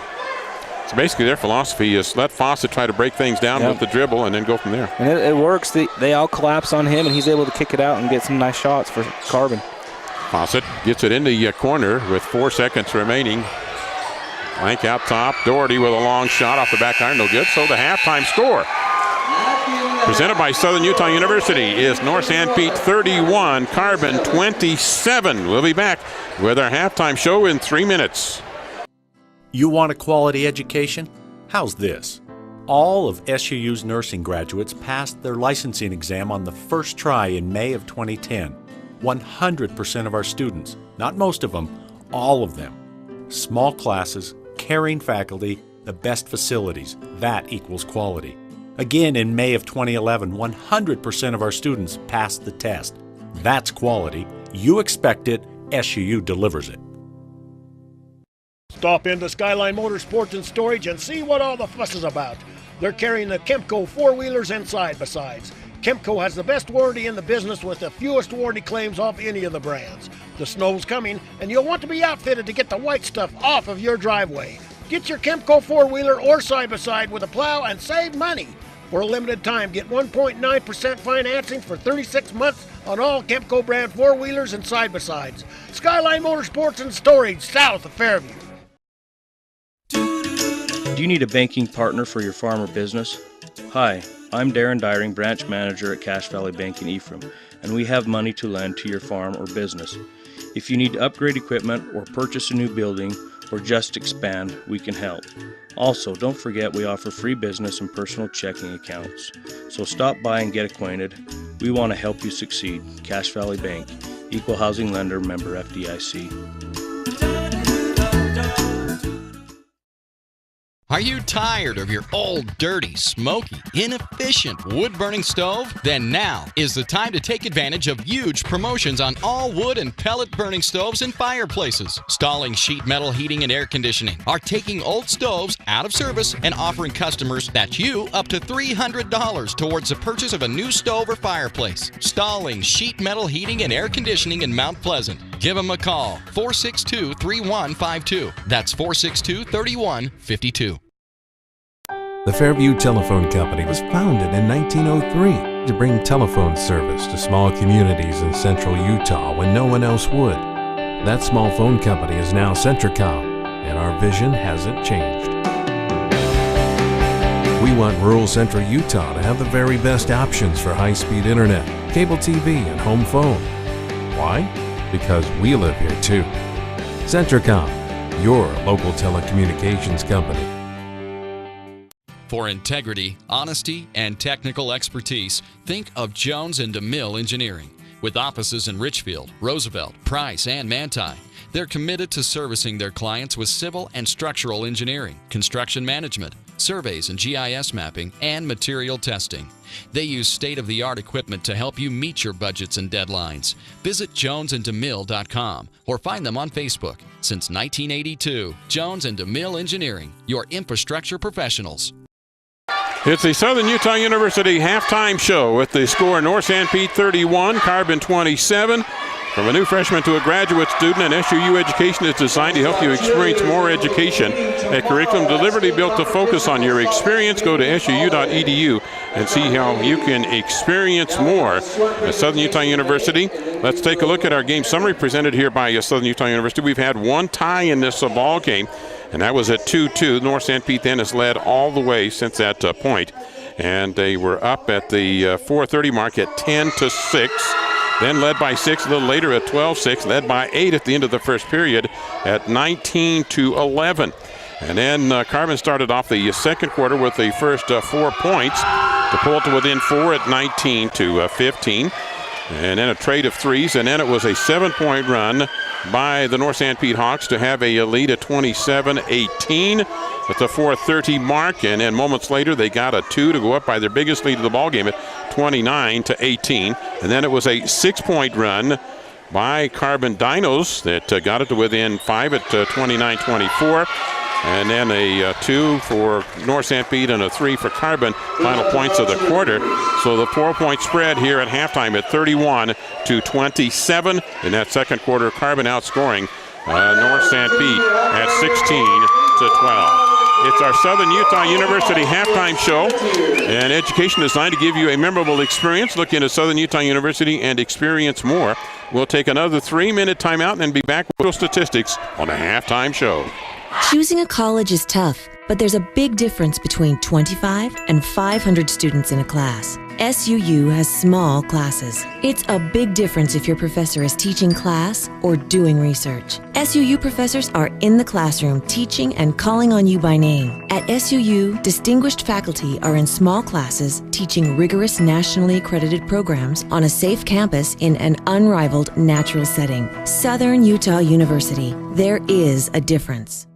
So basically their philosophy is let Fawcett try to break things down with the dribble and then go from there. And it works. They all collapse on him, and he's able to kick it out and get some nice shots for Carbon. Fawcett gets it in the corner with 4 seconds remaining. Blank out top. Doherty with a long shot off the back iron. No good. So the halftime score presented by Southern Utah University is North Sanpete 31, Carbon 27. We'll be back with our halftime show in 3 minutes. You want a quality education? How's this? All of SUU's nursing graduates passed their licensing exam on the first try in May of 2010. 100% of our students, not most of them, all of them. Small classes, caring faculty, the best facilities. That equals quality. Again, in May of 2011, 100% of our students passed the test. That's quality. You expect it, SUU delivers it. Stop into Skyline Motorsports and Storage and see what all the fuss is about. They're carrying the Kemco four-wheelers and side-by-sides. Kemco has the best warranty in the business with the fewest warranty claims off any of the brands. The snow's coming, and you'll want to be outfitted to get the white stuff off of your driveway. Get your Kemco four-wheeler or side-by-side with a plow and save money. For a limited time, get 1.9% financing for 36 months on all Kemco brand four-wheelers and side-by-sides. Skyline Motorsports and Storage, south of Fairview. Do you need a banking partner for your farm or business? Hi, I'm Darren Dyring, branch manager at Cache Valley Bank in Ephraim, and we have money to lend to your farm or business. If you need to upgrade equipment or purchase a new building or just expand, we can help. Also, don't forget we offer free business and personal checking accounts. So stop by and get acquainted. We want to help you succeed. Cache Valley Bank, Equal Housing Lender, member FDIC. Are you tired of your old, dirty, smoky, inefficient wood-burning stove? Then now is the time to take advantage of huge promotions on all wood and pellet-burning stoves and fireplaces. Stalling Sheet Metal Heating and Air Conditioning are taking old stoves out of service and offering customers that you up to $300 towards the purchase of a new stove or fireplace. Stalling Sheet Metal Heating and Air Conditioning in Mount Pleasant. Give them a call, 462-3152. That's 462-3152. The Fairview Telephone Company was founded in 1903 to bring telephone service to small communities in central Utah when no one else would. That small phone company is now Centricom, and our vision hasn't changed. We want rural central Utah to have the very best options for high-speed internet, cable TV, and home phone. Why? Because we live here too. Centricom, your local telecommunications company. For integrity, honesty, and technical expertise, think of Jones & DeMille Engineering. With offices in Richfield, Roosevelt, Price, and Manti, they're committed to servicing their clients with civil and structural engineering, construction management, surveys and GIS mapping, and material testing. They use state-of-the-art equipment to help you meet your budgets and deadlines. Visit jonesanddemille.com or find them on Facebook. Since 1982, Jones & DeMille Engineering, your infrastructure professionals. It's the Southern Utah University halftime show with the score North Sanpete 31, Carbon 27. From a new freshman to a graduate student, an SUU education is designed to help you experience more education. A curriculum deliberately built to focus on your experience. Go to suu.edu and see how you can experience more at Southern Utah University. Let's take a look at our game summary presented here by Southern Utah University. We've had one tie in this ball game, and that was at 2-2. North Sanpete then has led all the way since that point, and they were up at the 4:30 mark at 10-6. Then led by 6 a little later at 12-6, led by 8 at the end of the first period at 19-11. And then Carbon started off the second quarter with the first 4 points to pull it to within 4 at 19-15. And then a trade of threes, and then it was a 7-point run by the North Sanpete Hawks to have a lead at 27-18 at the 4:30 mark, and then moments later they got a 2 to go up by their biggest lead of the ball game at 29-18. And then it was a 6-point run by Carbon Dinos that got it to within 5 at 29-24. And then a 2 for North Sanpete and a 3 for Carbon, final points of the quarter. So the 4-point spread here at halftime at 31-27. In that second quarter, Carbon outscoring North Sanpete at 16-12. It's our Southern Utah University halftime show, and education designed to give you a memorable experience. Look into Southern Utah University and experience more. We'll take another 3-minute timeout and then be back with statistics on the halftime show. Choosing a college is tough, but there's a big difference between 25 and 500 students in a class. SUU has small classes. It's a big difference if your professor is teaching class or doing research. SUU professors are in the classroom teaching and calling on you by name. At SUU, distinguished faculty are in small classes teaching rigorous nationally accredited programs on a safe campus in an unrivaled natural setting. Southern Utah University. There is a difference.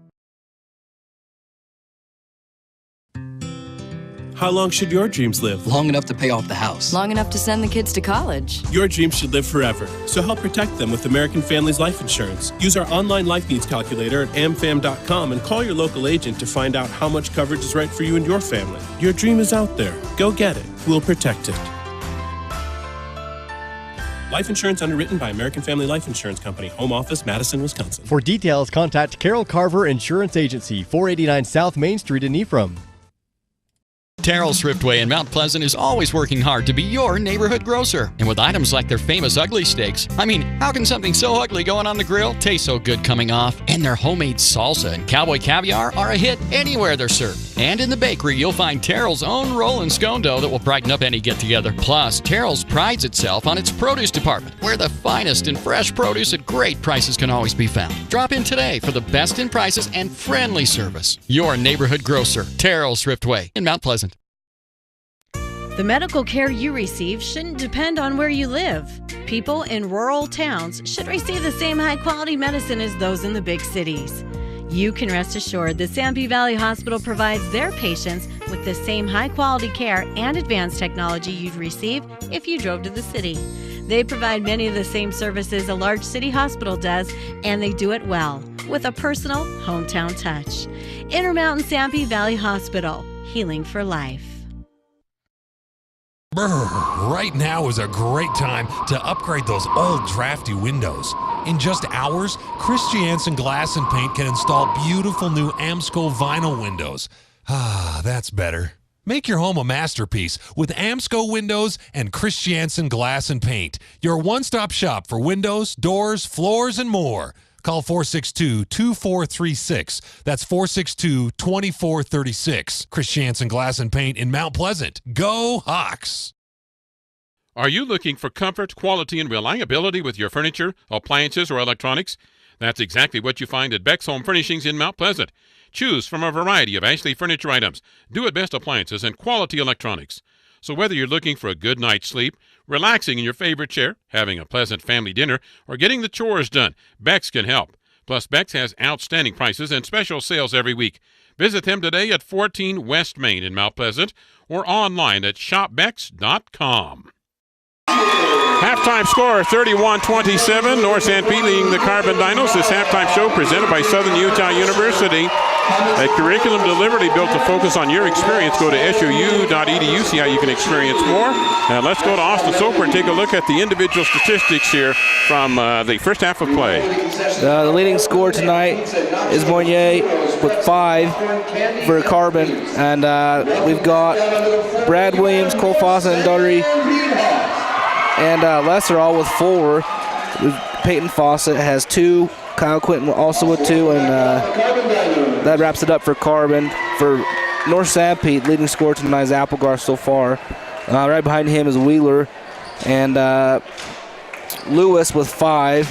How long should your dreams live? Long enough to pay off the house. Long enough to send the kids to college. Your dreams should live forever. So help protect them with American Families Life Insurance. Use our online life needs calculator at amfam.com and call your local agent to find out how much coverage is right for you and your family. Your dream is out there. Go get it. We'll protect it. Life insurance underwritten by American Family Life Insurance Company. Home office, Madison, Wisconsin. For details, contact Carol Carver Insurance Agency, 489 South Main Street in Ephraim. Terrell Thriftway in Mount Pleasant is always working hard to be your neighborhood grocer. And with items like their famous ugly steaks, I mean, how can something so ugly going on the grill taste so good coming off? And their homemade salsa and cowboy caviar are a hit anywhere they're served. And in the bakery, you'll find Terrell's own roll and scone dough that will brighten up any get-together. Plus, Terrell's prides itself on its produce department, where the finest and fresh produce at great prices can always be found. Drop in today for the best in prices and friendly service. Your neighborhood grocer, Terrell's Thriftway in Mount Pleasant. The medical care you receive shouldn't depend on where you live. People in rural towns should receive the same high-quality medicine as those in the big cities. You can rest assured the Sanpete Valley Hospital provides their patients with the same high-quality care and advanced technology you'd receive if you drove to the city. They provide many of the same services a large city hospital does, and they do it well, with a personal, hometown touch. Intermountain Sanpete Valley Hospital, healing for life. Right now is a great time to upgrade those old drafty windows. In just hours, Christiansen Glass and Paint can install beautiful new Amsco vinyl windows. Ah, that's better. Make your home a masterpiece with Amsco Windows and Christiansen Glass and Paint. Your one-stop shop for windows, doors, floors, and more. Call 462-2436. That's 462-2436. Christiansen Glass and Paint in Mount Pleasant. Go Hawks! Are you looking for comfort, quality, and reliability with your furniture, appliances, or electronics? That's exactly what you find at Beck's Home Furnishings in Mount Pleasant. Choose from a variety of Ashley furniture items, do-it-best appliances, and quality electronics. So whether you're looking for a good night's sleep, relaxing in your favorite chair, having a pleasant family dinner, or getting the chores done, Beck's can help. Plus, Beck's has outstanding prices and special sales every week. Visit them today at 14 West Main in Mount Pleasant or online at shopbecks.com. Halftime score 31-27. North Sanpete leading the Carbon Dinos. This halftime show presented by Southern Utah University. A curriculum deliberately built to focus on your experience. Go to suu.edu, see how you can experience more. And let's go to Austin Soper and take a look at the individual statistics here from the first half of play. The leading scorer tonight is Moynier with 5 for Carbon. And we've got Brad Williams, Cole Fawcett, and Daugherty, and Lesser all with 4. Peyton Fawcett has 2. Kyle Quinton also with 2, and that wraps it up for Carbon. For North Sanpete, leading scorer tonight is Applegar so far. Right behind him is Wheeler, and Lewis with 5.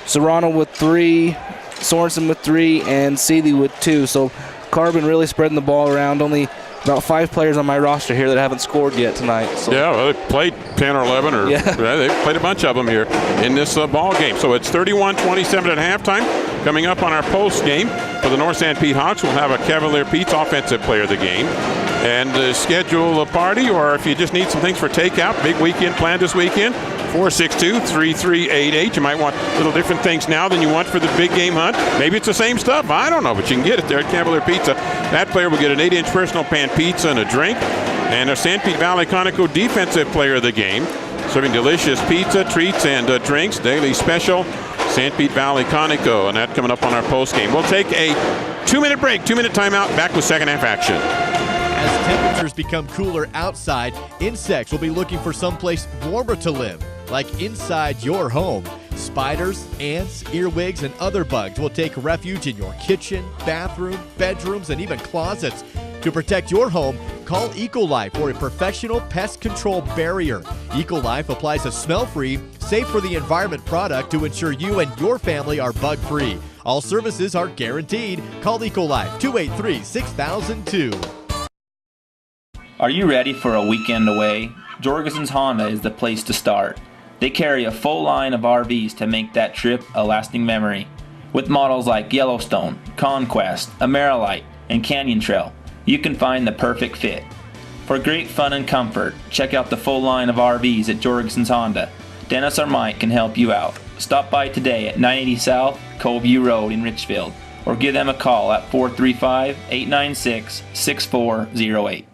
Serrano with 3, Sorensen with 3, and Seeley with 2. So Carbon really spreading the ball around. Only about 5 players on my roster here that haven't scored yet tonight. So. Yeah, well, they played 10 or 11, or they played a bunch of them here in this ball game. So it's 31-27 at halftime. Coming up on our post game for the North Sanpete Hawks, we'll have a Cavalier Pete's offensive player of the game, and schedule a party, or if you just need some things for takeout, big weekend planned this weekend. 462-3388. You might want little different things now than you want for the big game hunt. Maybe it's the same stuff. I don't know, but you can get it there at Cavalier Pizza. That player will get an 8-inch personal pan pizza and a drink. And a Sanpete Valley Conoco defensive player of the game, serving delicious pizza, treats, and drinks. Daily special, Sanpete Valley Conoco. And that coming up on our post game. We'll take a 2-minute break, 2-minute timeout, back with second half action. As temperatures become cooler outside, insects will be looking for someplace warmer to live, like inside your home. Spiders, ants, earwigs, and other bugs will take refuge in your kitchen, bathroom, bedrooms, and even closets. To protect your home, call Ecolife for a professional pest control barrier. Ecolife applies a smell-free, safe for the environment product to ensure you and your family are bug-free. All services are guaranteed. Call Ecolife 283-6002. Are you ready for a weekend away? Jorgensen's Honda is the place to start. They carry a full line of RVs to make that trip a lasting memory. With models like Yellowstone, Conquest, Amerilite, and Canyon Trail, you can find the perfect fit. For great fun and comfort, check out the full line of RVs at Jorgensen's Honda. Dennis or Mike can help you out. Stop by today at 980 South Coleview Road in Richfield, or give them a call at 435-896-6408.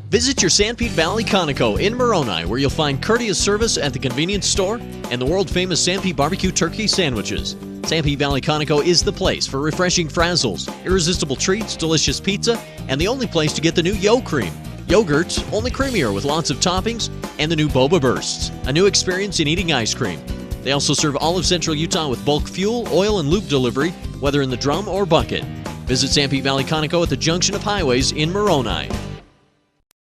Visit your Sanpete Valley Conoco in Moroni, where you'll find courteous service at the convenience store and the world-famous Sanpete barbecue turkey sandwiches. Sanpete Valley Conoco is the place for refreshing frazzles, irresistible treats, delicious pizza, and the only place to get the new Yo Cream. Yogurt's only creamier with lots of toppings, and the new Boba Bursts, a new experience in eating ice cream. They also serve all of Central Utah with bulk fuel, oil, and lube delivery, whether in the drum or bucket. Visit Sanpete Valley Conoco at the junction of highways in Moroni.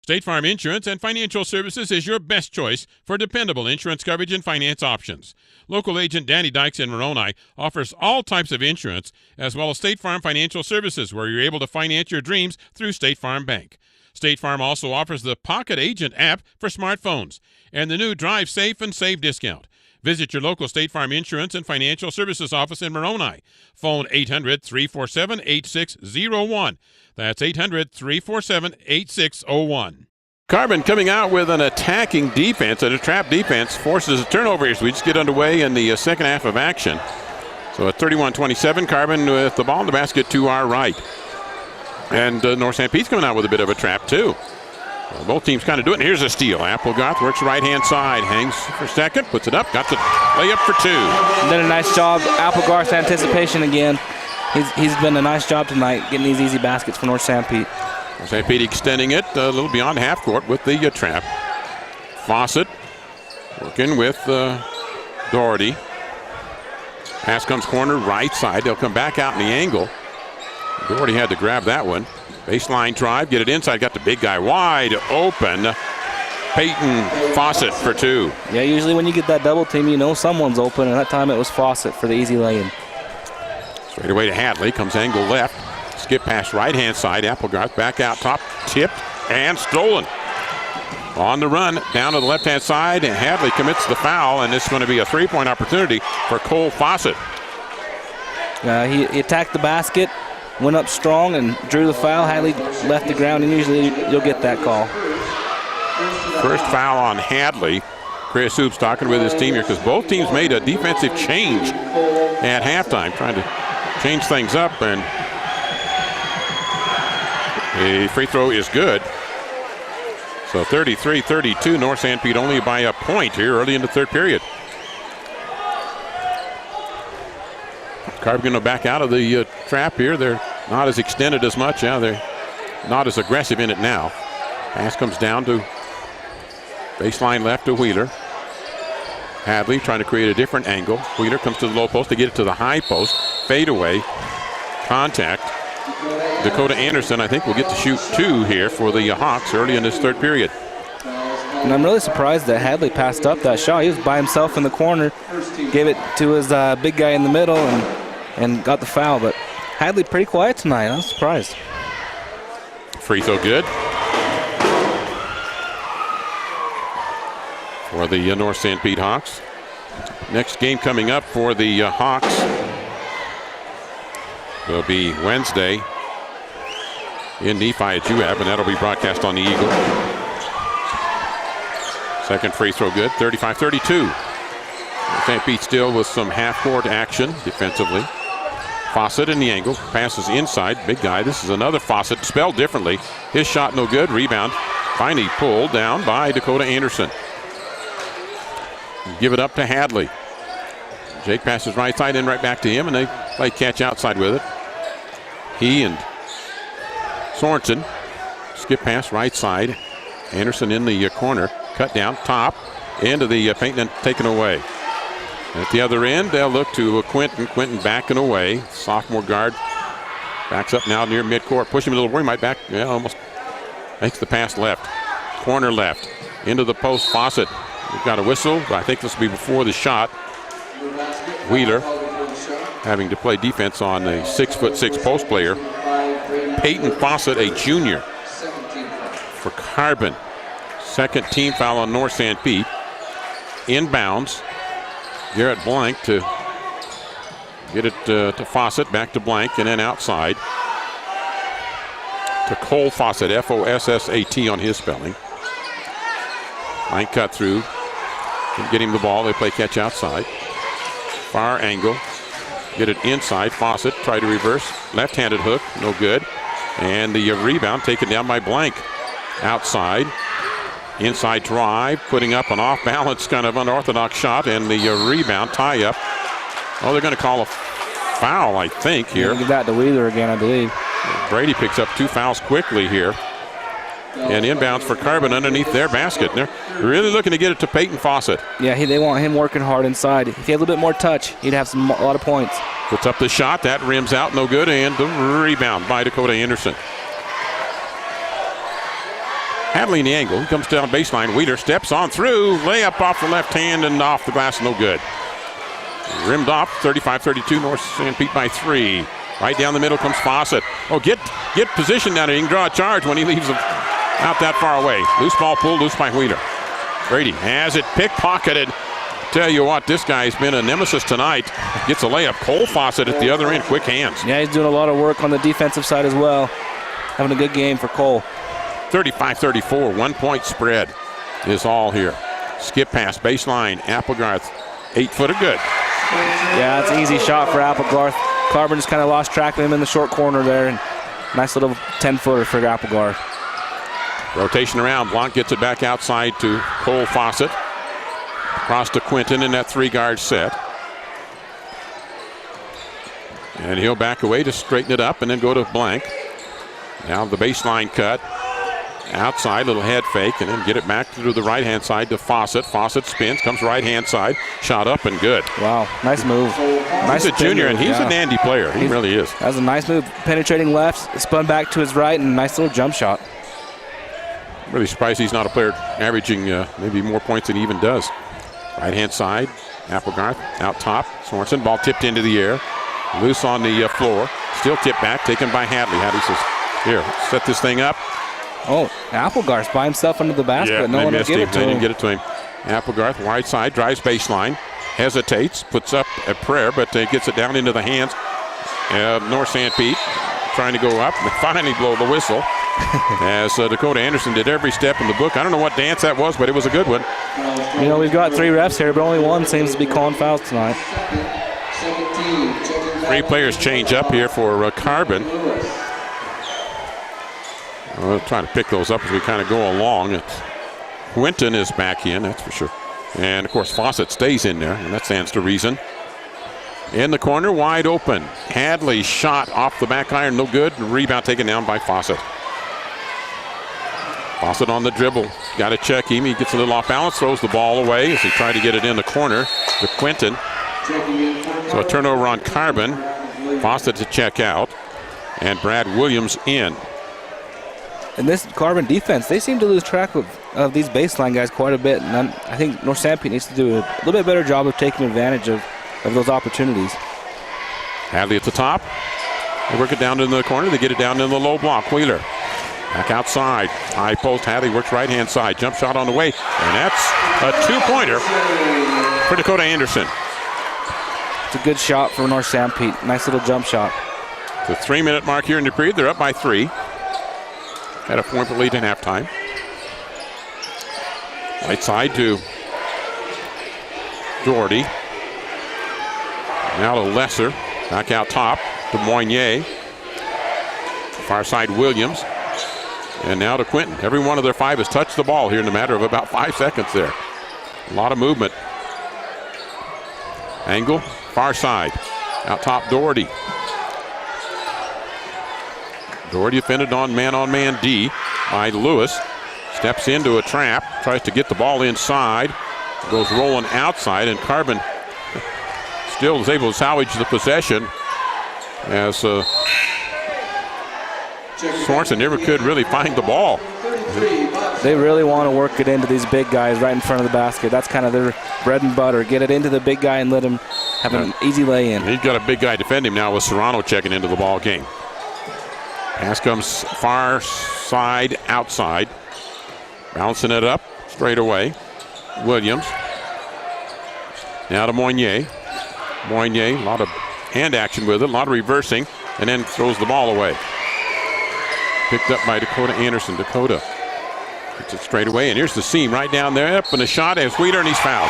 State Farm Insurance and Financial Services is your best choice for dependable insurance coverage and finance options. Local agent Danny Dykes in Moroni offers all types of insurance, as well as State Farm Financial Services, where you're able to finance your dreams through State Farm Bank. State Farm also offers the Pocket Agent app for smartphones and the new Drive Safe and Save discount. Visit your local State Farm Insurance and Financial Services office in Moroni. Phone 800-347-8601. That's 800-347-8601. Carbon coming out with an attacking defense, and a trap defense forces a turnover here. So we just get underway in the second half of action. So at 31-27, Carbon with the ball in the basket to our right. And North Sanpete's coming out with a bit of a trap, too. Well, both teams kind of do it. And here's a steal. Applegarth works right-hand side, hangs for second, puts it up, got the layup for two. Did a nice job. Applegarth's anticipation again. He's been a nice job tonight getting these easy baskets for North Sanpete. North Sanpete extending it a little beyond half court with the trap. Fawcett working with Doherty. Pass comes corner right side. They'll come back out in the angle. Doherty had to grab that one. Baseline drive, get it inside, got the big guy wide open. Peyton Fawcett for two. Yeah, usually when you get that double team, you know someone's open, and that time it was Fawcett for the easy lay-in. Straight away to Hadley, comes angle left. Skip pass right-hand side, Applegarth back out top, tipped and stolen. On the run, down to the left-hand side, and Hadley commits the foul, and it's going to be a three-point opportunity for Cole Fawcett. He attacked the basket, went up strong and drew the foul. Hadley left the ground, and usually you'll get that call. First foul on Hadley. Chris Hoops talking with his team here because both teams made a defensive change at halftime, trying to change things up, and the free throw is good. So 33-32, North Sanpete only by a point here early in the third period. Carbon going to back out of the trap here. They're not as extended as much. Yeah, they're not as aggressive in it now. Pass comes down to baseline left to Wheeler. Hadley trying to create a different angle. Wheeler comes to the low post to get it to the high post. Fade away. Contact. Dakota Anderson, I think, will get to shoot two here for the Hawks early in this third period. And I'm really surprised that Hadley passed up that shot. He was by himself in the corner, gave it to his big guy in the middle, and got the foul. But Hadley pretty quiet tonight. I'm surprised. Free throw good for the North Sanpete Hawks. Next game coming up for the Hawks will be Wednesday in Nephi at UAB, and that'll be broadcast on the Eagle. Second free throw good, 35-32. Sanpete still with some half-court action defensively. Fawcett in the angle, passes inside, big guy. This is another Fawcett, spelled differently. His shot no good, rebound. Finally pulled down by Dakota Anderson. Give it up to Hadley. Jake passes right side in, right back to him, and they play catch outside with it. He and Sorensen skip pass right side. Anderson in the corner, cut down top into the paint and taken away. At the other end, they'll look to Quinton. Quinton backing away. Sophomore guard backs up now near midcourt. Push him a little more. He might back. Yeah, almost makes the pass left. Corner left into the post. Fawcett. We've got a whistle, but I think this will be before the shot. Wheeler having to play defense on a 6'6" post player. Peyton Fawcett, a junior for Carbon. Second team foul on North Sanpete. Inbounds. Garrett Blank to get it to Fawcett, back to Blank, and then outside. to Cole Fawcett, F-O-S-S-A-T on his spelling. Line cut through. Can get him the ball. They play catch outside. Far angle. Get it inside. Fawcett try to reverse. Left-handed hook. No good. And the rebound taken down by Blank. Outside. Inside drive. Putting up an off-balance kind of unorthodox shot. And the rebound tie up. Oh, they're going to call a foul, I think, here. Give that to Wheeler again, I believe. Brady picks up 2 fouls quickly here. And inbounds for Carbon underneath their basket. They're really looking to get it to Peyton Fawcett. Yeah, they want him working hard inside. If he had a little bit more touch, he'd have a lot of points. Puts up the shot. That rims out. No good. And the rebound by Dakota Anderson. Hadley in the angle. He comes down baseline. Wheeler steps on through. Layup off the left hand and off the glass. No good. Rimmed off. 35-32. North Sanpete by 3. Right down the middle comes Fawcett. Oh, get position down there. He can draw a charge when he leaves him out that far away. Loose ball pulled loose by Wheeler. Brady has it pickpocketed. Tell you what, this guy's been a nemesis tonight. Gets a layup. Cole Fawcett at the other end. Quick hands. Yeah, he's doing a lot of work on the defensive side as well. Having a good game for Cole. 35-34. 1 point spread is all here. Skip pass. Baseline. Applegarth. 8-footer good. Yeah, it's an easy shot for Applegarth. Carbon just kind of lost track of him in the short corner there. And nice little 10-footer for Applegarth. Rotation around. Blanc gets it back outside to Cole Fawcett. Across to Quinton in that 3-guard set. And he'll back away to straighten it up and then go to Blank. Now the baseline cut. Outside, little head fake, and then get it back to the right-hand side to Fawcett. Fawcett spins, comes right-hand side. Shot up and good. Wow, nice move. He's a junior, and he's a dandy player. He really is. That was a nice move. Penetrating left, spun back to his right, and a nice little jump shot. Really surprised he's not a player averaging maybe more points than he even does. Right-hand side, Applegarth out top. Sorensen, ball tipped into the air. Loose on the floor. Still tipped back, taken by Hadley. Hadley says, here, set this thing up. Oh, Applegarth by himself under the basket. Yeah, no one will get it to him. They didn't get it to him. Applegarth, wide side, drives baseline, hesitates, puts up a prayer, but gets it down into the hands of North Sanpete. Trying to go up and finally blow the whistle. As Dakota Anderson did every step in the book. I don't know what dance that was, but it was a good one. You know, we've got 3 refs here, but only one seems to be calling fouls tonight. 3 players change up here for Carbon. We'll try to pick those up as we kind of go along. Quinton is back in, that's for sure. And, of course, Fawcett stays in there, and that stands to reason. In the corner, wide open. Hadley shot off the back iron, no good. Rebound taken down by Fawcett. Fawcett on the dribble. Got to check him. He gets a little off balance, throws the ball away as he tried to get it in the corner to Quinton. So a turnover on Carbon. Fawcett to check out. And Brad Williams in. And this Carbon defense, they seem to lose track of these baseline guys quite a bit. And I think North Sanpete needs to do a little bit better job of taking advantage of those opportunities. Hadley at the top. They work it down in the corner. They get it down in the low block. Wheeler back outside. High post. Hadley works right-hand side. Jump shot on the way. And that's a 2-pointer for Dakota Anderson. It's a good shot for North Sanpete. Nice little jump shot. The 3-minute mark here in the period. They're up by 3. Had a 4-point lead at halftime. Right side to Doherty. Now to Lesser. Back out top to Moignier. Far side Williams. And now to Quinton. Every one of their 5 has touched the ball here in a matter of about 5 seconds there. A lot of movement. Angle. Far side. Out top Doherty. Doherty defended on man D by Lewis. Steps into a trap. Tries to get the ball inside. Goes rolling outside, and Carbon still is able to salvage the possession as Sorensen never could really find the ball. They really want to work it into these big guys right in front of the basket. That's kind of their bread and butter. Get it into the big guy and let him have an easy lay-in. He's got a big guy defend him now with Serrano checking into the ball game. Pass comes far side outside. Bouncing it up straight away. Williams. Now to Moignier. Moignier, a lot of hand action with it, a lot of reversing, and then throws the ball away. Picked up by Dakota Anderson. Dakota gets it straight away, and here's the seam right down there. Up and a shot as Wheeler, and he's fouled.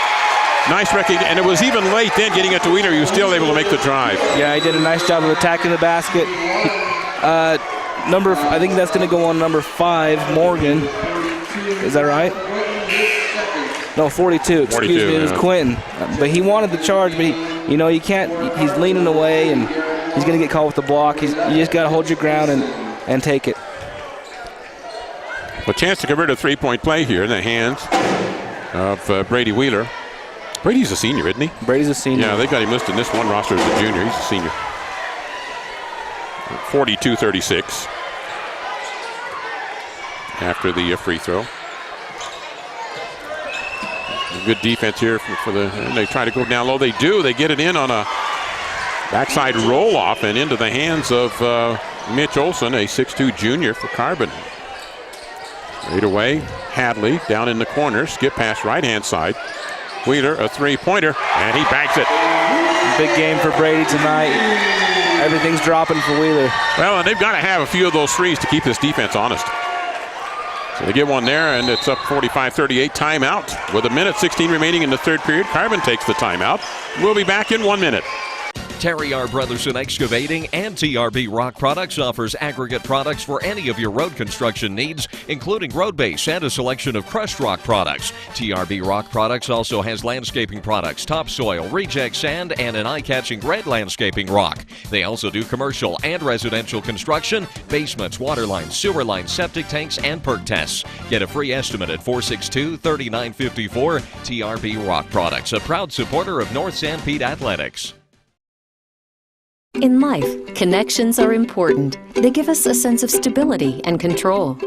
Nice recognition, and it was even late then getting it to Wheeler. He was still able to make the drive. Yeah, he did a nice job of attacking the basket. I think that's going to go on number 5, Morgan. Is that right? No, 42. Excuse me, it was Quentin. But he wanted the charge, but you can't. He's leaning away, and he's going to get caught with the block. You just got to hold your ground and take it. A chance to convert a three-point play here in the hands of Brady Wheeler. Brady's a senior, isn't he? Brady's a senior. Yeah, they got him listed in this one roster as a junior. He's a senior. 42-36 after the free throw. Good defense here and they try to go down low. They do. They get it in on a backside roll-off and into the hands of Mitch Olson, a 6'2 junior for Carbon. Right away, Hadley down in the corner. Skip pass right-hand side. Wheeler, a three-pointer, and he banks it. Big game for Brady tonight. Everything's dropping for Wheeler. Well, and they've got to have a few of those threes to keep this defense honest. So they get one there, and it's up 45-38. Timeout with 1:16 remaining in the third period. Carbon takes the timeout. We'll be back in 1 minute. Terry R. Brothers in Excavating and TRB Rock Products offers aggregate products for any of your road construction needs, including road base and a selection of crushed rock products. TRB Rock Products also has landscaping products, topsoil, reject sand, and an eye-catching red landscaping rock. They also do commercial and residential construction, basements, water lines, sewer lines, septic tanks, and perk tests. Get a free estimate at 462-3954. TRB Rock Products, a proud supporter of North Sanpete Athletics. In life, connections are important. They give us a sense of stability and control.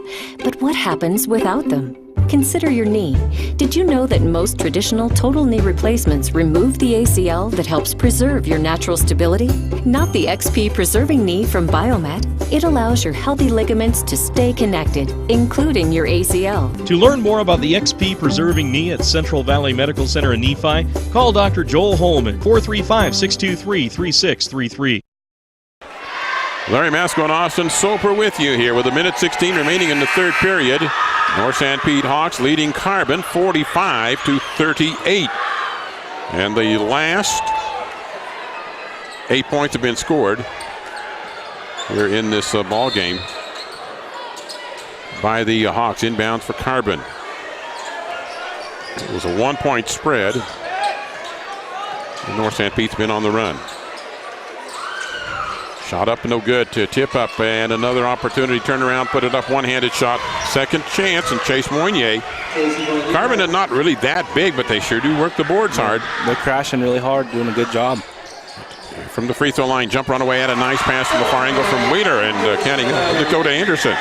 But what happens without them? Consider your knee. Did you know that most traditional total knee replacements remove the ACL that helps preserve your natural stability? Not the XP Preserving Knee from Biomet. It allows your healthy ligaments to stay connected, including your ACL. To learn more about the XP Preserving Knee at Central Valley Medical Center in Nephi, call Dr. Joel Holm at 435-623-3633. Larry Masco and Austin Soper with you here with 1:16 remaining in the third period. North Sanpete Hawks leading Carbon 45-38. And the last 8 points have been scored here in this ball game by the Hawks. Inbounds for Carbon. It was a 1-point spread. And North Sanpete's been on the run. Shot up, no good to tip up, and another opportunity. Turn around, put it up, one-handed shot. Second chance, and Chase Moynier. Carbon is not really that big, but they sure do work the boards hard. They're crashing really hard, doing a good job. From the free throw line, jump run away, had a nice pass from the far angle from Wheeler, and counting Dakota Anderson.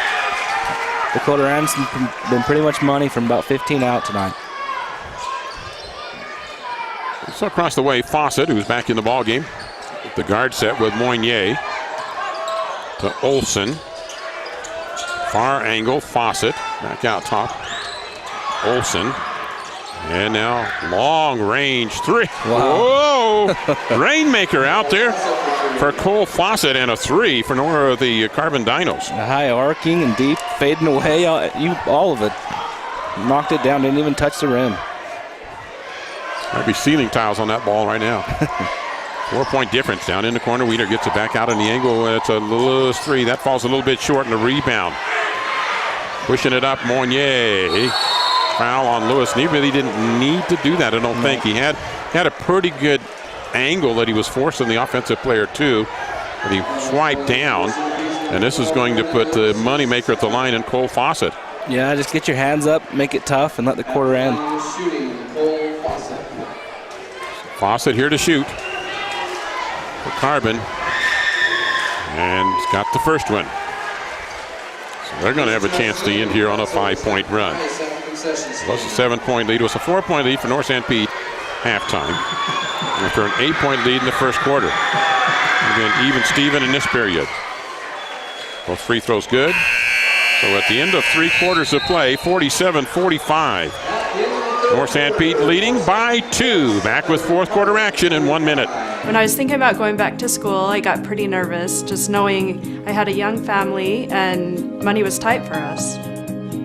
Dakota Anderson been pretty much money from about 15 out tonight. So across the way, Fawcett, who's back in the ball game. The guard set with Moynier to Olson. Far angle, Fawcett back out top. Olson. And now long range three. Wow. Whoa! Rainmaker out there for Cole Fawcett, and a three for the Carbon Dinos. High arcing and deep, fading away. All of it. Knocked it down, didn't even touch the rim. Might be ceiling tiles on that ball right now. 4-point difference down in the corner. Wheeler gets it back out in the angle. It's a Lewis three. That falls a little bit short, and a rebound. Pushing it up, Moynier. Foul on Lewis. And he really didn't need to do that, I don't think. He had a pretty good angle that he was forcing the offensive player to. But he swiped down. And this is going to put the moneymaker at the line in Cole Fawcett. Yeah, just get your hands up, make it tough, and let the quarter end. Fawcett here to shoot for Carbon, and he's got the first one. So they're going to have a chance to end here on a 5-point run. It was a 7-point lead. It was a 4-point lead for North Sanpete halftime after an 8-point lead in the first quarter. Again, even Steven in this period. Both free throws good. So at the end of 3 quarters of play, 47-45. North Sanpete leading by 2. Back with fourth quarter action in 1 minute. When I was thinking about going back to school, I got pretty nervous, just knowing I had a young family and money was tight for us.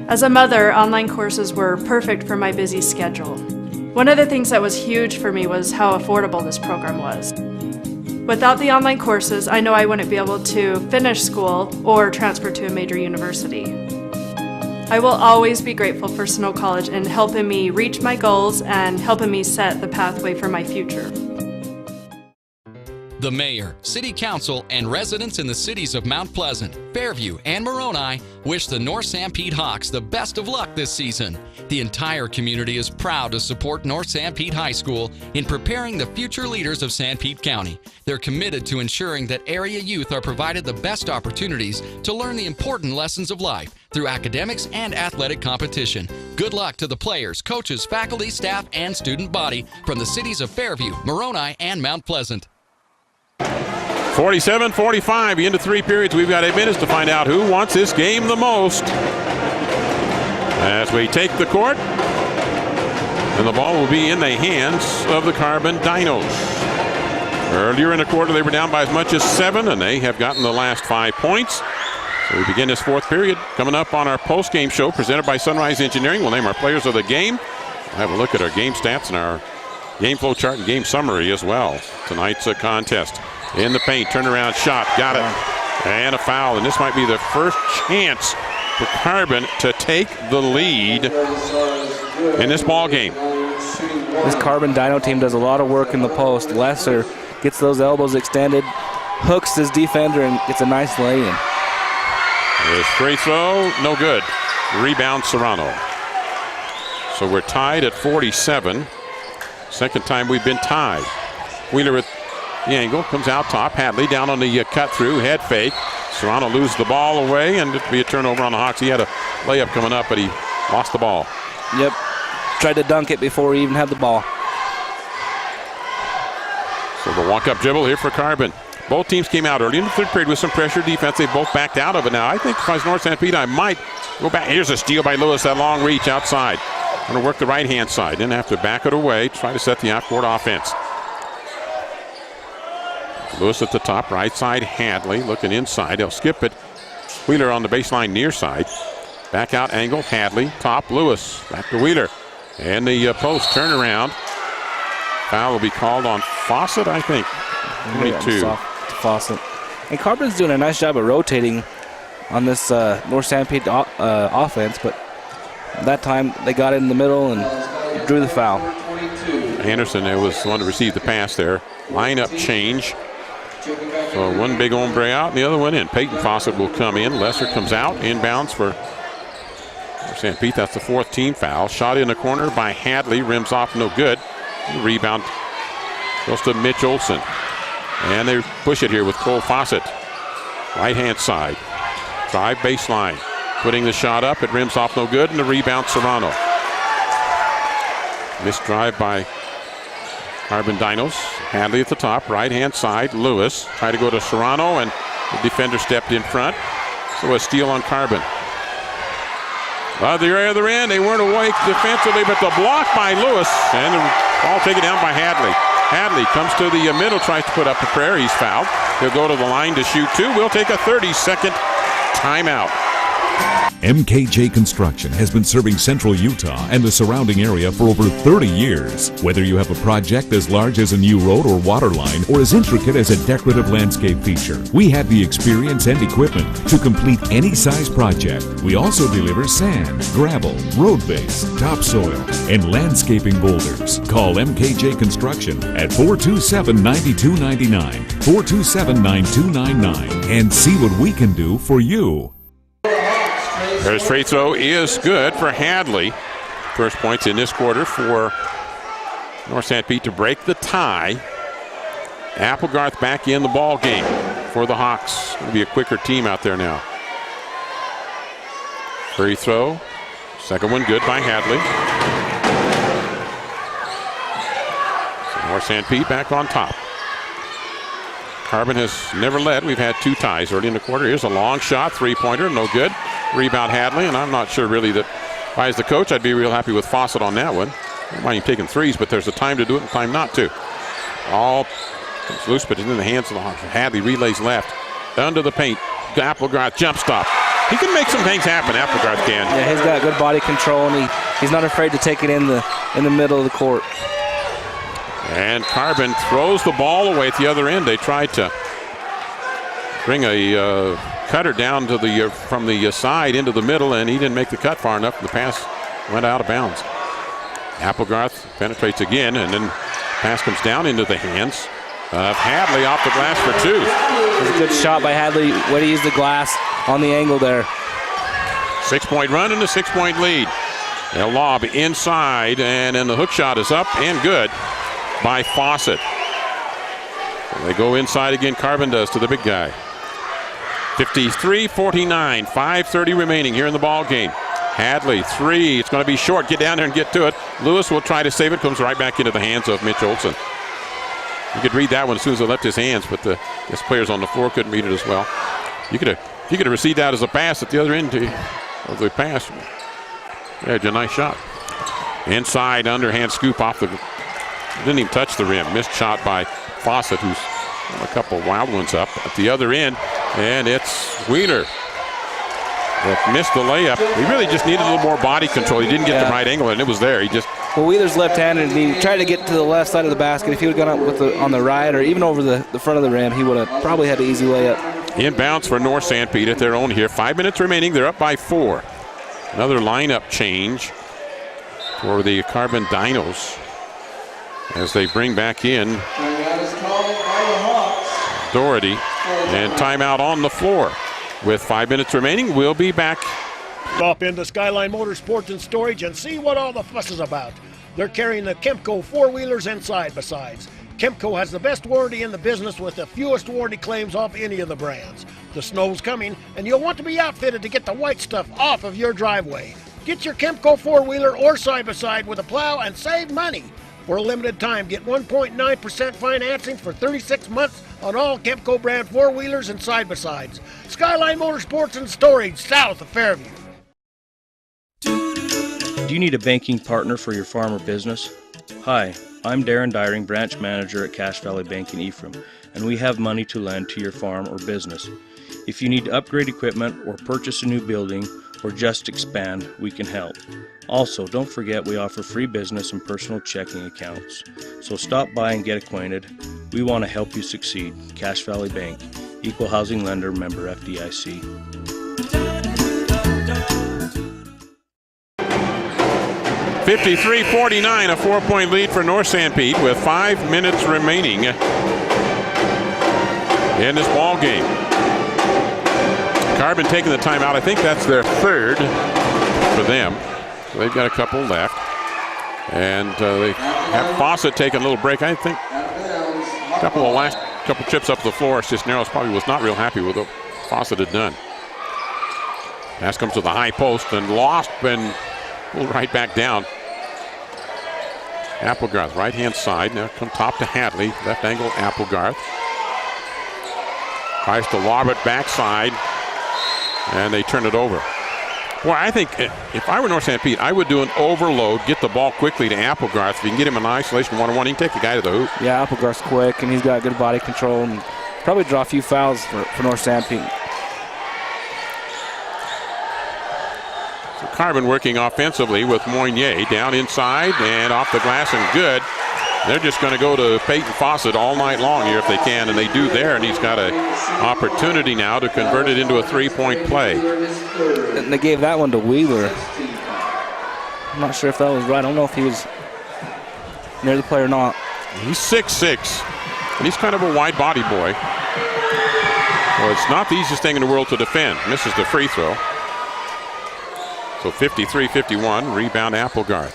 As a mother, online courses were perfect for my busy schedule. One of the things that was huge for me was how affordable this program was. Without the online courses, I know I wouldn't be able to finish school or transfer to a major university. I will always be grateful for Snow College in helping me reach my goals and helping me set the pathway for my future. The mayor, city council, and residents in the cities of Mount Pleasant, Fairview, and Moroni wish the North Sanpete Hawks the best of luck this season. The entire community is proud to support North Sanpete High School in preparing the future leaders of Sanpete County. They're committed to ensuring that area youth are provided the best opportunities to learn the important lessons of life through academics and athletic competition. Good luck to the players, coaches, faculty, staff, and student body from the cities of Fairview, Moroni, and Mount Pleasant. 47-45, the end of 3 periods. We've got 8 minutes to find out who wants this game the most. As we take the court, and the ball will be in the hands of the Carbon Dinos. Earlier in the quarter, they were down by as much as 7, and they have gotten the last 5 points. So we begin this fourth period. Coming up on our post-game show presented by Sunrise Engineering, we'll name our players of the game. We'll have a look at our game stats and our game flow chart and game summary as well. Tonight's contest. In the paint, turnaround shot, got it, and a foul. And this might be the first chance for Carbon to take the lead in this ball game. This Carbon Dino team does a lot of work in the post. Lesser gets those elbows extended, hooks his defender, and gets a nice lay-in. His free throw, no good. Rebound, Serrano. So we're tied at 47. Second time we've been tied. Wheeler with the angle, comes out top. Hadley down on the cut through, head fake. Serrano loses the ball away, and it'll be a turnover on the Hawks. He had a layup coming up, but he lost the ball. Yep, tried to dunk it before he even had the ball. So the walk-up dribble here for Carbon. Both teams came out early in the third period with some pressure defense. They both backed out of it. Now I think if I was North Sanpete, I might go back. Here's a steal by Lewis, that long reach outside. Going to work the right-hand side. Didn't have to back it away. Try to set the out-court offense. Lewis at the top, right side, Hadley looking inside. They'll skip it. Wheeler on the baseline near side. Back out angle, Hadley, top, Lewis. Back to Wheeler. And the post turnaround. Foul will be called on Fawcett, I think. 22. Fawcett. And Carbon's doing a nice job of rotating on this North Sanpete offense, but that time they got it in the middle and drew the foul. Anderson was the one to receive the pass there. Lineup change. So one big hombre out and the other one in. Peyton Fawcett will come in. Lesser comes out. Inbounds for Sanpete. That's the 4th team foul. Shot in the corner by Hadley. Rims off, no good. The rebound goes to Mitch Olson. And they push it here with Cole Fawcett. Right-hand side. Drive baseline. Putting the shot up. It rims off, no good. And the rebound, Serrano. Missed drive by Carbon Dinos. Hadley at the top, right-hand side. Lewis tried to go to Serrano, and the defender stepped in front. So a steal on Carbon. The other end, they weren't awake defensively, but the block by Lewis, and the ball taken down by Hadley. Hadley comes to the middle, tries to put up a prayer. He's fouled. He'll go to the line to shoot 2. We'll take a 30-second timeout. MKJ Construction has been serving Central Utah and the surrounding area for over 30 years. Whether you have a project as large as a new road or water line or as intricate as a decorative landscape feature, we have the experience and equipment to complete any size project. We also deliver sand, gravel, road base, topsoil, and landscaping boulders. Call MKJ Construction at 427-9299, 427-9299, and see what we can do for you. Their free throw is good for Hadley. First points in this quarter for North Sanpete to break the tie. Applegarth back in the ball game for the Hawks. It'll be a quicker team out there now. Free throw. Second one good by Hadley. So North Sanpete back on top. Carbon has never led. We've had 2 ties early in the quarter. Here's a long shot, 3-pointer, no good. Rebound Hadley, and I'm not sure really that if I was the coach, I'd be real happy with Fawcett on that one. don't mind him taking threes, but there's a time to do it and time not to. All comes loose, but it's in the hands of the Hawks. Hadley relays left. Under the paint. Applegarth jump stop. He can make some things happen, Applegarth can. Yeah, he's got good body control, and he's not afraid to take it in the middle of the court. And Carbon throws the ball away at the other end. They tried to bring a cutter down to the from the side into the middle, and he didn't make the cut far enough. The pass went out of bounds. Applegarth penetrates again, and then pass comes down into the hands of Hadley off the glass for two. It was a good shot by Hadley. Way to use the glass on the angle there. 6-point run and a 6-point lead. A lob inside, and then the hook shot is up and good by Fawcett. So they go inside again. Carbon does to the big guy. 53-49, 5:30 remaining here in the ball game. Hadley, three. It's going to be short. Get down there and get to it. Lewis will try to save it. Comes right back into the hands of Mitch Olson. You could read that one as soon as it left his hands, but the players on the floor couldn't read it as well. You could have received that as a pass at the other end of the pass. Yeah, it's a nice shot. Inside underhand scoop off the. Didn't even touch the rim. Missed shot by Fawcett, who's a couple wild ones up at the other end, and it's Wheeler that missed the layup. He really just needed a little more body control. He didn't get the right angle, and it was there. Well, Wheeler's left-handed, and he tried to get to the left side of the basket. If he would have gone up on the right or even over the front of the rim, he would have probably had an easy layup. Inbounds for North Sanpete at their own here. 5 minutes remaining. They're up by 4. Another lineup change for the Carbon Dinos as they bring back in Doherty, and timeout on the floor. With 5 minutes remaining, we'll be back. Stop into Skyline Motorsports and Storage and see what all the fuss is about. They're carrying the Kemco four-wheelers and side-by-sides. Kemco has the best warranty in the business with the fewest warranty claims off any of the brands. The snow's coming, and you'll want to be outfitted to get the white stuff off of your driveway. Get your Kemco four-wheeler or side-by-side with a plow and save money. For a limited time, get 1.9% financing for 36 months on all Kemco brand four-wheelers and side-by-sides. Skyline Motorsports and Storage, south of Fairview. Do you need a banking partner for your farm or business? Hi, I'm Darren Dyring, branch manager at Cache Valley Bank in Ephraim, and we have money to lend to your farm or business. If you need to upgrade equipment or purchase a new building or just expand, we can help. Also, don't forget we offer free business and personal checking accounts. So stop by and get acquainted. We want to help you succeed. Cache Valley Bank, Equal Housing Lender, member FDIC. 53-49, a 4-point lead for North Sanpete with 5 minutes remaining in this ball game. Carbon taking the timeout. I think that's their third for them. So they've got a couple left. And they have Fawcett taking a little break. I think a couple trips up the floor. Cisneros probably was not real happy with what Fawcett had done. Pass comes to the high post and lost and pulled right back down. Applegarth, right-hand side. Now come top to Hadley. Left angle, Applegarth. Tries to lob it backside, and they turn it over. Boy, I think if I were North Sanpete, I would do an overload, get the ball quickly to Applegarth. If you can get him in isolation one-on-one, he can take the guy to the hoop. Yeah, Applegarth's quick, and he's got good body control, and probably draw a few fouls for North Sanpete. So Carbon working offensively with Moynier down inside and off the glass and good. They're just going to go to Peyton Fawcett all night long here if they can, and they do there, and he's got an opportunity now to convert it into a three-point play. And they gave that one to Wheeler. I'm not sure if that was right. I don't know if he was near the play or not. He's 6'6", and he's kind of a wide body boy. Well, it's not the easiest thing in the world to defend. Misses the free throw. So 53-51, rebound Applegarth.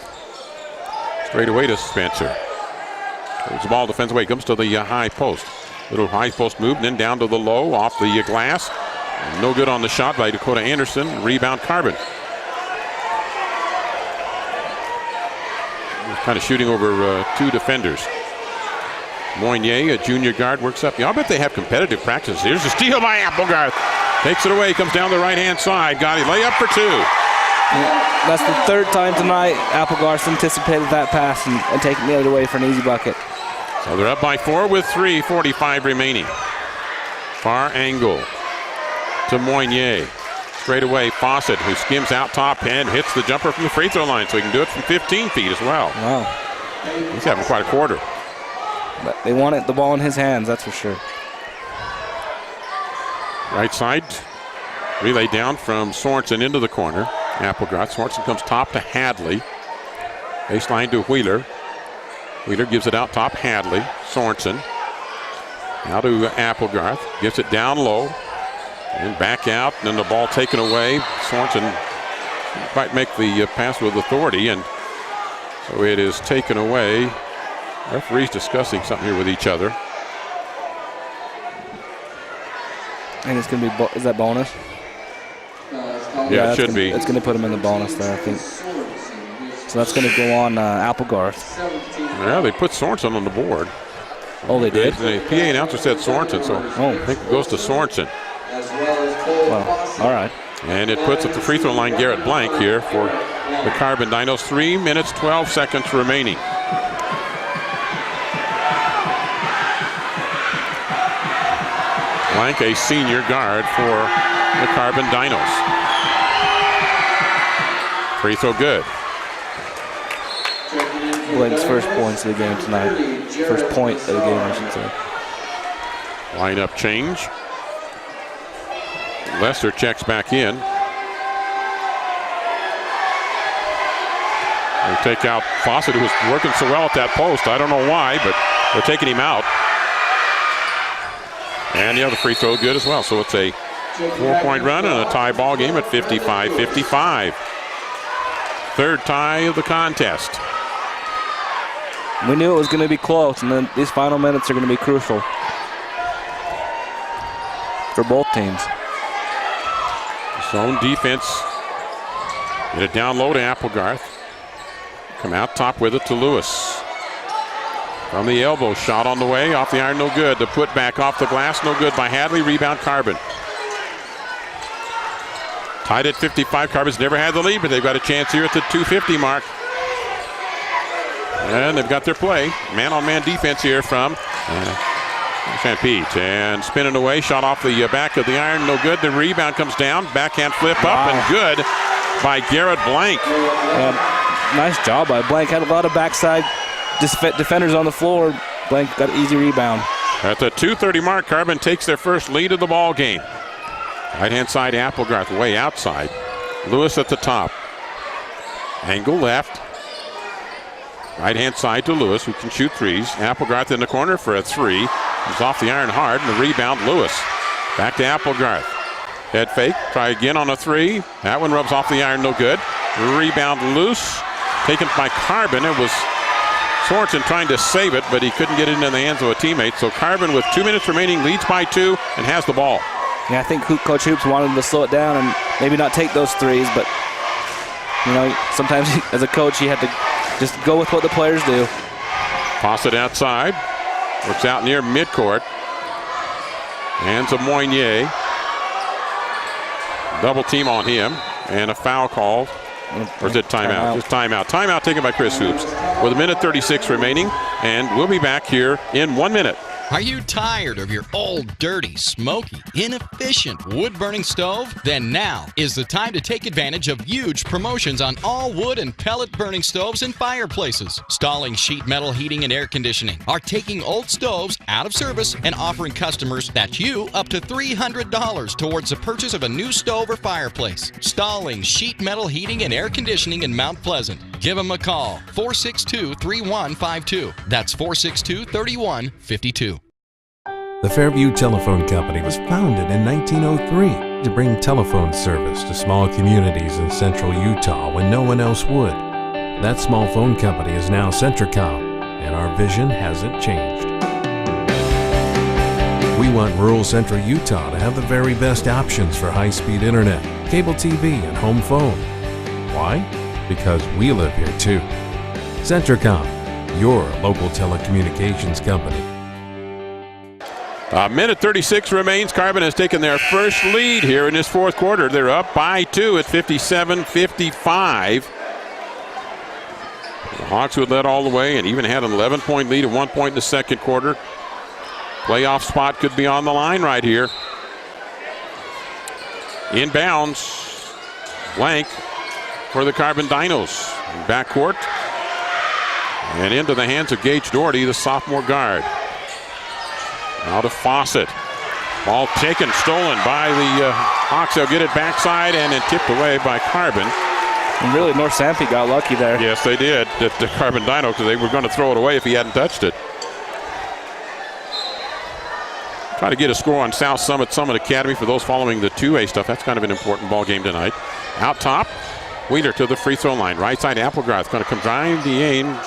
Straight away to Spencer. There's the ball defense away, comes to the high post. Little high post move, and then down to the low, off the glass. No good on the shot by Dakota Anderson. Rebound Carbon. Kind of shooting over two defenders. Moynier, a junior guard, works up. Yeah, I'll bet they have competitive practice. Here's a steal by Applegarth. Takes it away, comes down the right-hand side. Got it, layup for two. That's the third time tonight Applegarth anticipated that pass and taking the other way for an easy bucket. So they're up by 4 with 3:45 remaining. Far angle to Moynier. Straight away, Fawcett, who skims out top and hits the jumper from the free throw line, so he can do it from 15 feet as well. Wow. He's having quite a quarter. But they wanted the ball in his hands, that's for sure. Right side, relay down from Sorensen into the corner. Applegarth. Sorensen comes top to Hadley. Baseline to Wheeler. Wheeler gives it out top, Hadley. Sorensen. Now to Applegarth. Gives it down low. And back out, and then the ball taken away. Sorensen didn't quite make the pass with authority, and so it is taken away. Referees discussing something here with each other. And it's going to be, is that bonus? Yeah, it should be. It's going to put him in the bonus there, I think. So that's going to go on Applegarth. Yeah, they put Sorensen on the board. Oh, they did? The PA announcer said Sorensen, so I think it goes to Sorensen. Well, all right. And it puts at the free throw line Garrett Blank here for the Carbon Dinos. 3 minutes, 12 seconds remaining. Blank, a senior guard for the Carbon Dinos. Free throw good. Blank's first points of the game tonight. First point of the game, I should say. Lineup change. Lester checks back in. They take out Fawcett, who was working so well at that post. I don't know why, but they're taking him out. And the other free throw good as well. So it's a 4-point run and a tie ball game at 55-55. Third tie of the contest. We knew it was going to be close, and then these final minutes are going to be crucial for both teams. Zone defense. Get it down low to Applegarth. Come out top with it to Lewis. From the elbow, shot on the way, off the iron, no good. The put back off the glass, no good by Hadley. Rebound Carbon. Tied at 55. Carbon's never had the lead, but they've got a chance here at the 2:50 mark. And they've got their play. Man-on-man defense here from Sanpete. And spinning away, shot off the back of the iron, no good. The rebound comes down, backhand flip up, and good by Garrett Blank. Nice job by Blank. Had a lot of backside defenders on the floor. Blank got an easy rebound. At the 2:30 mark, Carbon takes their first lead of the ball game. Right-hand side, Applegarth way outside. Lewis at the top. Angle left. Right-hand side to Lewis, who can shoot threes. Applegarth in the corner for a three. He's off the iron hard, and the rebound, Lewis. Back to Applegarth. Head fake, try again on a three. That one rubs off the iron, no good. Rebound loose, taken by Carbon. It was Sorensen trying to save it, but he couldn't get it into the hands of a teammate. So Carbon, with 2 minutes remaining, leads by 2 and has the ball. Yeah, I think Coach Hoops wanted him to slow it down and maybe not take those threes, but you know, sometimes as a coach you have to just go with what the players do. Fawcett outside, works out near midcourt. Hands of Moynier. Double team on him, and a foul call. Or is it timeout? Just timeout. Timeout taken by Chris Hoops with 1:36 remaining, and we'll be back here in 1 minute. Are you tired of your old, dirty, smoky, inefficient wood-burning stove? Then now is the time to take advantage of huge promotions on all wood and pellet-burning stoves and fireplaces. Stalling Sheet Metal Heating and Air Conditioning are taking old stoves out of service and offering customers that you up to $300 towards the purchase of a new stove or fireplace. Stalling Sheet Metal Heating and Air Conditioning in Mount Pleasant. Give them a call, 462-3152. That's 462-3152. The Fairview Telephone Company was founded in 1903 to bring telephone service to small communities in central Utah when no one else would. That small phone company is now Centricom, and our vision hasn't changed. We want rural central Utah to have the very best options for high-speed internet, cable TV, and home phone. Why? Because we live here too. Centricom, your local telecommunications company. A minute 36 remains. Carbon has taken their first lead here in this fourth quarter. They're up by 2 at 57-55. The Hawks would lead all the way and even had an 11-point lead at one point in the second quarter. Playoff spot could be on the line right here. Inbounds, Blank for the Carbon Dinos. Backcourt and into the hands of Gage Doherty, the sophomore guard. Now to Fawcett. Ball taken, stolen by the Hawks. They'll get it backside and then tipped away by Carbon. And really, North Sanpete got lucky there. Yes, they did. The Carbon Dino, because they were going to throw it away if he hadn't touched it. Try to get a score on South Summit Academy for those following the 2A stuff. That's kind of an important ball game tonight. Out top, Wheeler to the free throw line. Right side, Applegarth going to come drive the aim.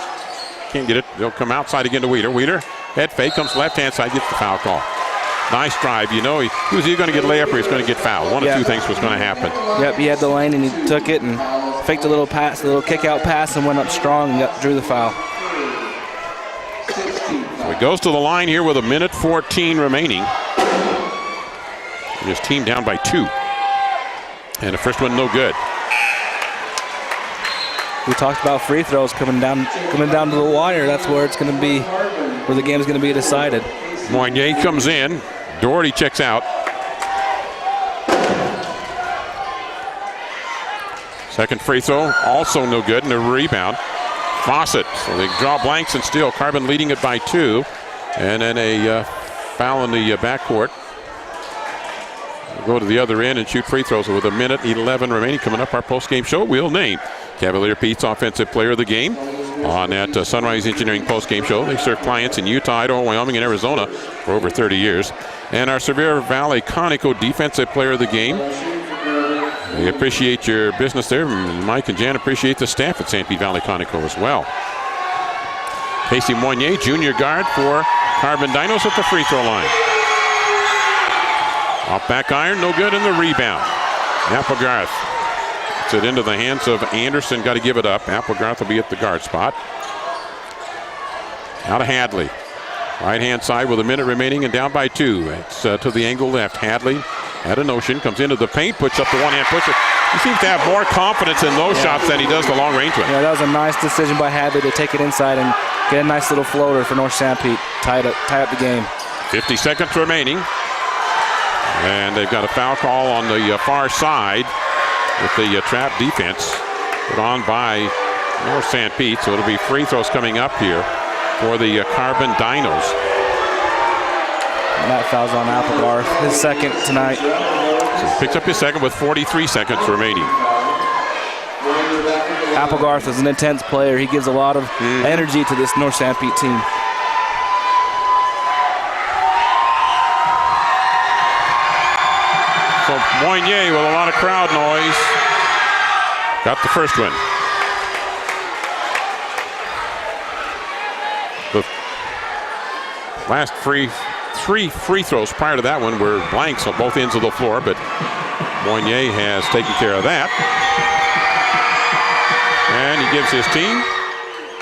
Can't get it. They'll come outside again to Wheeler. Wheeler, head fake, comes left-hand side, gets the foul call. Nice drive. You know, he was either going to get layup or he's going to get fouled. One of two things was going to happen. Yep, he had the lane and he took it and faked a little pass, a little kick-out pass, and went up strong and drew the foul. So he goes to the line here with a minute 14 remaining. And his team down by 2. And the first one no good. We talked about free throws coming down to the wire. That's where it's going to be, where the game is going to be decided. Moignet comes in. Doherty checks out. Second free throw, also no good, and a rebound. Fawcett, so they draw blanks and steal. Carbon leading it by 2. And then a foul in the backcourt. We'll go to the other end and shoot free throws with a minute 11 remaining. Coming up, our post-game show, we'll name Cavalier Pete's Offensive Player of the Game on that Sunrise Engineering post-game show. They serve clients in Utah, Idaho, Wyoming, and Arizona for over 30 years. And our Sevier Valley Conoco Defensive Player of the Game. We appreciate your business there. Mike and Jan appreciate the staff at Sanpete Valley Conoco as well. Casey Moignet, junior guard for Carbon Dinos at the free throw line. Off back iron, no good, in the rebound. Applegarth gets it into the hands of Anderson. Got to give it up. Applegarth will be at the guard spot. Now to Hadley. Right-hand side with a minute remaining and down by 2. It's to the angle left. Hadley at a notion, comes into the paint, puts up the one-hand pusher. He seems to have more confidence in those shots than he does the long-range one. Yeah, that was a nice decision by Hadley to take it inside and get a nice little floater for North Sanpete. Tie up the game. 50 seconds remaining. And they've got a foul call on the far side with the trap defense put on by North Sanpete. So it'll be free throws coming up here for the Carbon Dinos. And that foul's on Applegarth, his second tonight. So he picks up his second with 43 seconds remaining. Applegarth is an intense player. He gives a lot of energy to this North Sanpete team. So Moignet with a lot of crowd noise got the first one. The last three free throws prior to that one were blanks on both ends of the floor, but Moignet has taken care of that. And he gives his team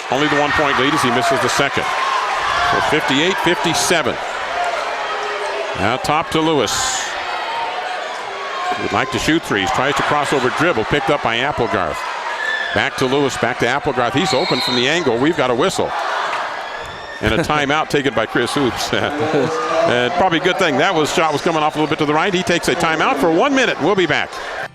only the 1-point lead as he misses the second. So 58-57. Now top to Lewis. Would like to shoot threes. Tries to crossover dribble. Picked up by Applegarth. Back to Lewis. Back to Applegarth. He's open from the angle. We've got a whistle. And a timeout taken by Chris Hoops. And probably a good thing. That shot was coming off a little bit to the right. He takes a timeout for 1 minute. We'll be back.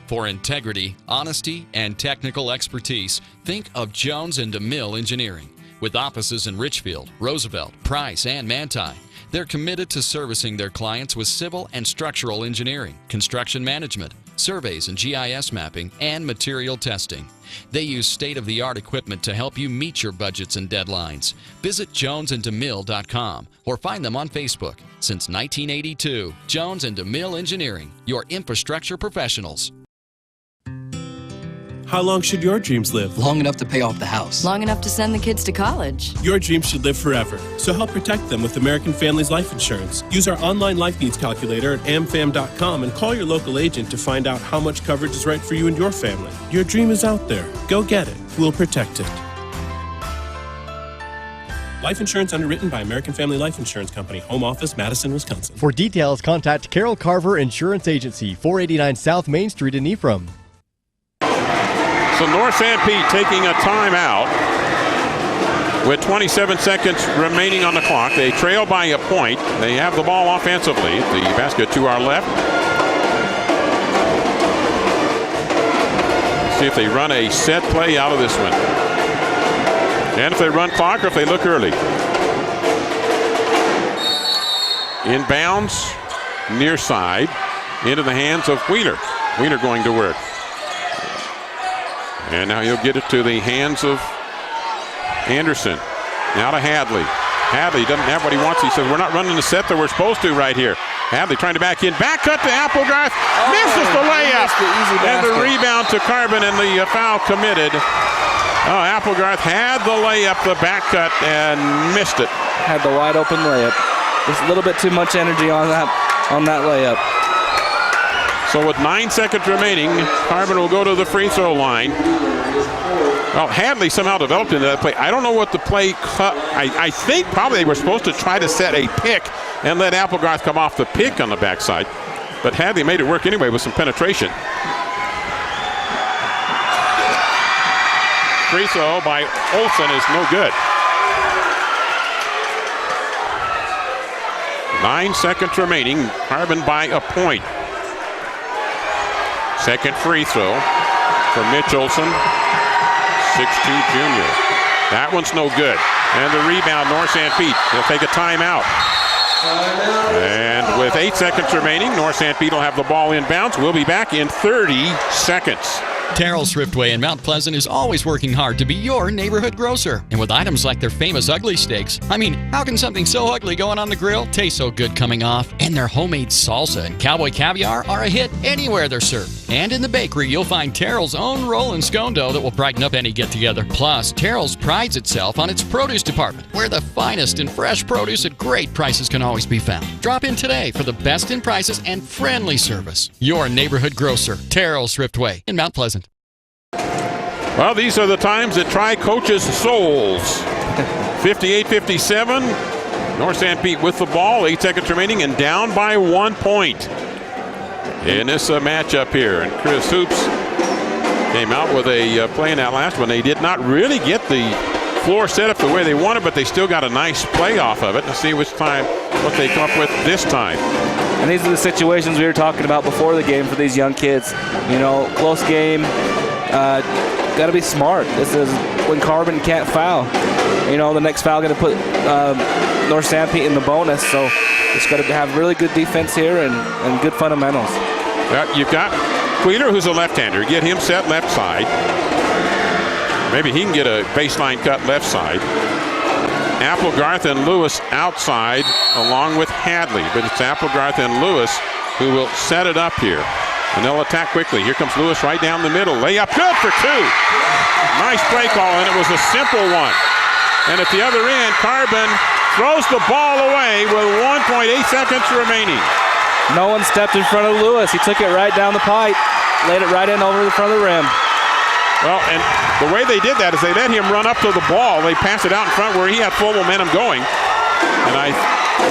For integrity, honesty, and technical expertise, think of Jones & DeMille Engineering. With offices in Richfield, Roosevelt, Price, and Manti, they're committed to servicing their clients with civil and structural engineering, construction management, surveys and GIS mapping, and material testing. They use state-of-the-art equipment to help you meet your budgets and deadlines. Visit jonesanddemille.com or find them on Facebook. Since 1982, Jones & DeMille Engineering, your infrastructure professionals. How long should your dreams live? Long enough to pay off the house. Long enough to send the kids to college. Your dreams should live forever, so help protect them with American Families Life Insurance. Use our online life needs calculator at amfam.com and call your local agent to find out how much coverage is right for you and your family. Your dream is out there. Go get it. We'll protect it. Life insurance underwritten by American Family Life Insurance Company. Home office, Madison, Wisconsin. For details, contact Carol Carver Insurance Agency, 489 South Main Street in Ephraim. So North Sanpete taking a timeout with 27 seconds remaining on the clock. They trail by a point. They have the ball offensively. The basket to our left. See if they run a set play out of this one. And if they run clock or if they look early. Inbounds, near side, into the hands of Wheeler. Wheeler going to work. And now he'll get it to the hands of Anderson. Now to Hadley. Hadley doesn't have what he wants. He says, we're not running the set that we're supposed to right here. Hadley trying to back in. Back cut to Applegarth. Misses the layup. And the rebound to Carbon and the foul committed. Oh, Applegarth had the layup, the back cut, and missed it. Had the wide open layup. Just a little bit too much energy on that layup. So with 9 seconds remaining, Carbon will go to the free throw line. Well, Hadley somehow developed into that play. I don't know what the play cut. I think probably they were supposed to try to set a pick and let Applegarth come off the pick on the backside. But Hadley made it work anyway with some penetration. Free throw by Olsen is no good. 9 seconds remaining. Carbon by a point. Second free throw for Mitch Olsen, 6'2" junior. That one's no good. And the rebound, North Sanpete. They'll take a timeout. And with 8 seconds remaining, North Sanpete will have the ball inbounds. We'll be back in 30 seconds. Terrell Thriftway in Mount Pleasant is always working hard to be your neighborhood grocer. And with items like their famous ugly steaks, I mean, how can something so ugly going on the grill taste so good coming off? And their homemade salsa and cowboy caviar are a hit anywhere they're served. And in the bakery, you'll find Terrell's own roll and scone dough that will brighten up any get-together. Plus, Terrell's prides itself on its produce department, where the finest and fresh produce at great prices can always be found. Drop in today for the best in prices and friendly service. Your neighborhood grocer, Terrell's Thriftway in Mount Pleasant. Well, these are the times that try coaches' souls. 58-57. North Sanpete with the ball, 8 seconds remaining, and down by 1 point in this matchup here. And Chris Hoops came out with a play in that last one. They did not really get the floor set up the way they wanted, but they still got a nice play off of it. Let's see what they come up with this time. And these are the situations we were talking about before the game for these young kids. You know, close game. Got to be smart. This is when Carbon can't foul. You know, the next foul going to put North Sanpete in the bonus. So it's got to have really good defense here and good fundamentals. You've got Wheeler, who's a left-hander. Get him set left side. Maybe he can get a baseline cut left side. Applegarth and Lewis outside along with Hadley. But it's Applegarth and Lewis who will set it up here. And they'll attack quickly. Here comes Lewis right down the middle. Layup good for 2. Nice play call, and it was a simple one. And at the other end, Carbon throws the ball away with 1.8 seconds remaining. No one stepped in front of Lewis. He took it right down the pipe, laid it right in over the front of the rim. Well, and the way they did that is they let him run up to the ball. They passed it out in front where he had full momentum going. And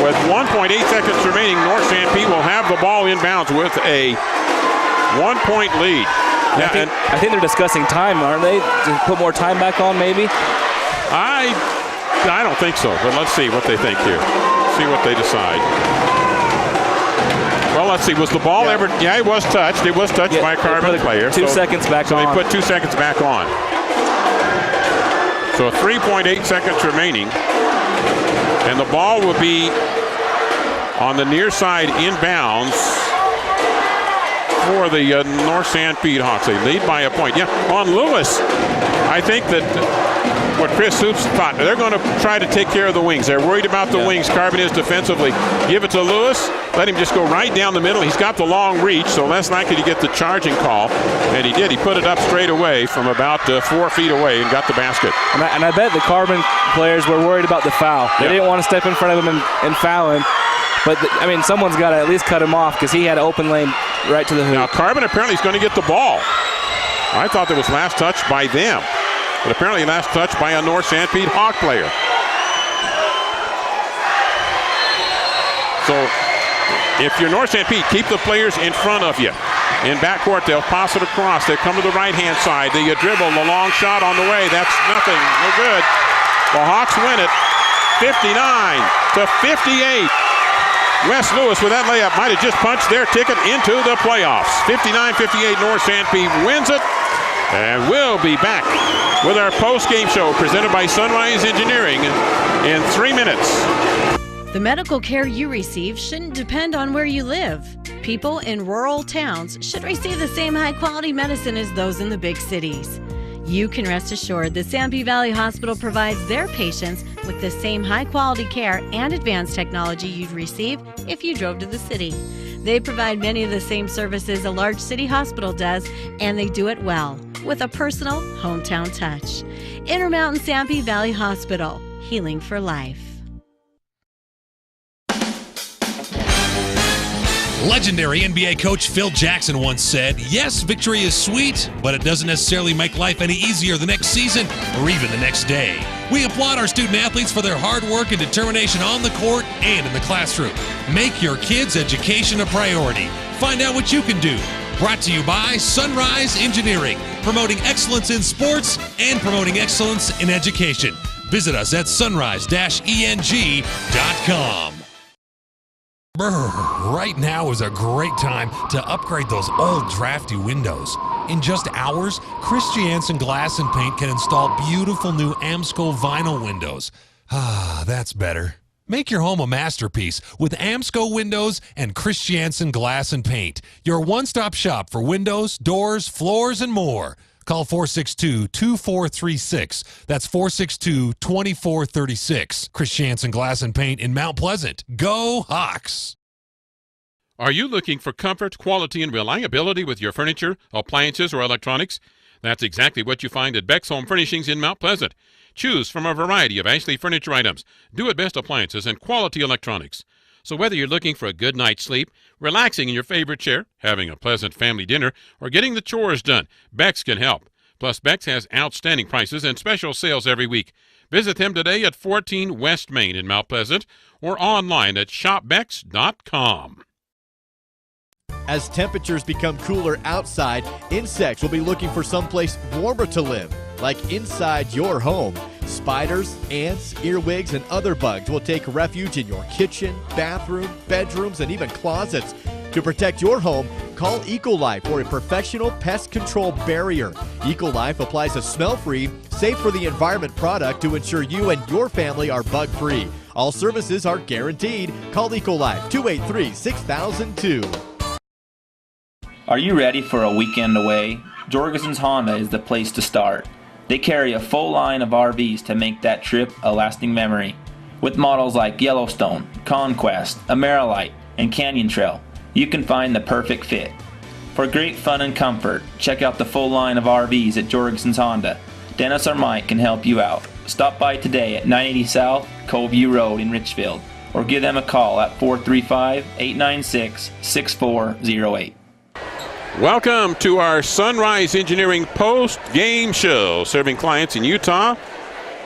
with 1.8 seconds remaining, North Sanpete will have the ball inbounds with a 1 point lead. Yeah, I think they're discussing time, aren't they? To put more time back on, maybe? I don't think so, but let's see what they think here. See what they decide. Well, let's see. Was the ball ever? Yeah, it was touched. It was touched by a Carbon player. 2 seconds back on. So they put 2 seconds back on. So 3.8 seconds remaining. And the ball will be on the near side inbounds for the North Sanpete Hawks. They lead by a point. Yeah, on Lewis, I think that what Chris Hoops thought, they're going to try to take care of the wings. They're worried about the wings. Carbon is defensively. Give it to Lewis. Let him just go right down the middle. He's got the long reach, so less likely to get the charging call. And he did. He put it up straight away from about 4 feet away and got the basket. And I bet the Carbon players were worried about the foul. They didn't want to step in front of him and foul him. But, I mean, someone's got to at least cut him off because he had an open lane right to the hoop. Now, Carbon apparently is going to get the ball. I thought that was last touch by them. But apparently last touch by a North Sanpete Hawk player. So if you're North Sanpete, keep the players in front of you. In backcourt, they'll pass it across. They come to the right-hand side. They dribble. The long shot on the way. That's nothing. No good. The Hawks win it 59-58. Wes Lewis with that layup might have just punched their ticket into the playoffs. 59-58, North Sanpete wins it. And we'll be back with our post-game show presented by Sunrise Engineering in 3 minutes. The medical care you receive shouldn't depend on where you live. People in rural towns should receive the same high-quality medicine as those in the big cities. You can rest assured the Sanpete Valley Hospital provides their patients with the same high-quality care and advanced technology you'd receive if you drove to the city. They provide many of the same services a large city hospital does, and they do it well, with a personal hometown touch. Intermountain Sanpete Valley Hospital, healing for life. Legendary NBA coach Phil Jackson once said, "Yes, victory is sweet, but it doesn't necessarily make life any easier the next season or even the next day." We applaud our student athletes for their hard work and determination on the court and in the classroom. Make your kids' education a priority. Find out what you can do. Brought to you by Sunrise Engineering, promoting excellence in sports and promoting excellence in education. Visit us at sunrise-eng.com. Right now is a great time to upgrade those old drafty windows. In just hours, Christiansen Glass and Paint can install beautiful new Amsco vinyl windows. Ah, that's better. Make your home a masterpiece with Amsco Windows and Christiansen Glass and Paint. Your one-stop shop for windows, doors, floors, and more. Call 462-2436. That's 462-2436. Christiansen Glass and Paint in Mount Pleasant. Go Hawks! Are you looking for comfort, quality, and reliability with your furniture, appliances, or electronics? That's exactly what you find at Beck's Home Furnishings in Mount Pleasant. Choose from a variety of Ashley furniture items, do-it-best appliances, and quality electronics. So whether you're looking for a good night's sleep, relaxing in your favorite chair, having a pleasant family dinner, or getting the chores done, Beck's can help. Plus, Beck's has outstanding prices and special sales every week. Visit them today at 14 West Main in Mount Pleasant or online at shopbecks.com. As temperatures become cooler outside, insects will be looking for someplace warmer to live, like inside your home. Spiders, ants, earwigs, and other bugs will take refuge in your kitchen, bathroom, bedrooms, and even closets. To protect your home, call Ecolife for a professional pest control barrier. Ecolife applies a smell-free, safe for the environment product to ensure you and your family are bug-free. All services are guaranteed. Call Ecolife 283-6002. Are you ready for a weekend away? Jorgensen's Honda is the place to start. They carry a full line of RVs to make that trip a lasting memory. With models like Yellowstone, Conquest, Amerilite, and Canyon Trail, you can find the perfect fit. For great fun and comfort, check out the full line of RVs at Jorgensen's Honda. Dennis or Mike can help you out. Stop by today at 980 South Coveview Road in Richfield, or give them a call at 435-896-6408. Welcome to our Sunrise Engineering post-game show, serving clients in Utah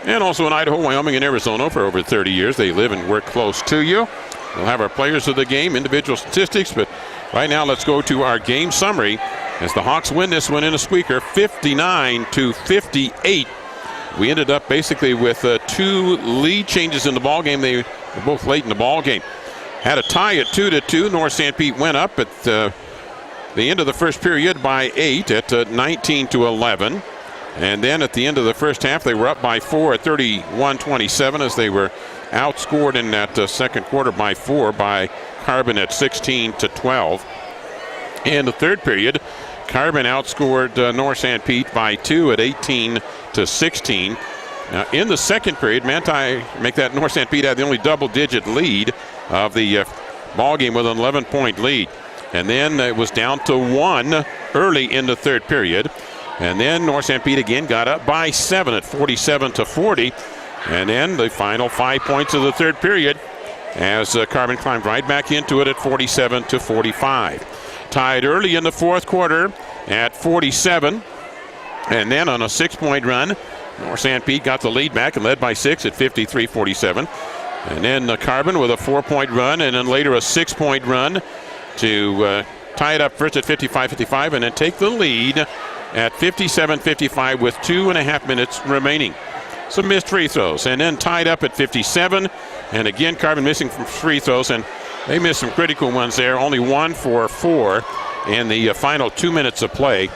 and also in Idaho, Wyoming, and Arizona for over 30 years. They live and work close to you. We'll have our players of the game, individual statistics, but right now let's go to our game summary as the Hawks win this one in a squeaker, 59-58. We ended up basically with two lead changes in the ballgame. They were both late in the ballgame. Had a tie at 2-2. North Sanpete went up at the end of the first period by 8 at 19-11. And then at the end of the first half, they were up by 4 at 31-27 as they were outscored in that second quarter by 4 by Carbon at 16-12. In the third period, Carbon outscored North Sanpete by 2 at 18-16. Now, in the second period, Manti make that North Sanpete had the only double-digit lead of the ball game with an 11-point lead. And then it was down to 1 early in the third period. And then North Sanpete again got up by 7 at 47-40. And then the final 5 points of the third period as Carbon climbed right back into it at 47-45. Tied early in the fourth quarter at 47. And then on a 6-point run, North Sanpete got the lead back and led by 6 at 53-47. And then Carbon with a 4-point run, and then later a 6-point run to tie it up first at 55-55 and then take the lead at 57-55 with 2.5 minutes remaining. Some missed free throws, and then tied up at 57. And again, Carbon missing from free throws, and they missed some critical ones there. Only 1 for 4 in the final 2 minutes of play.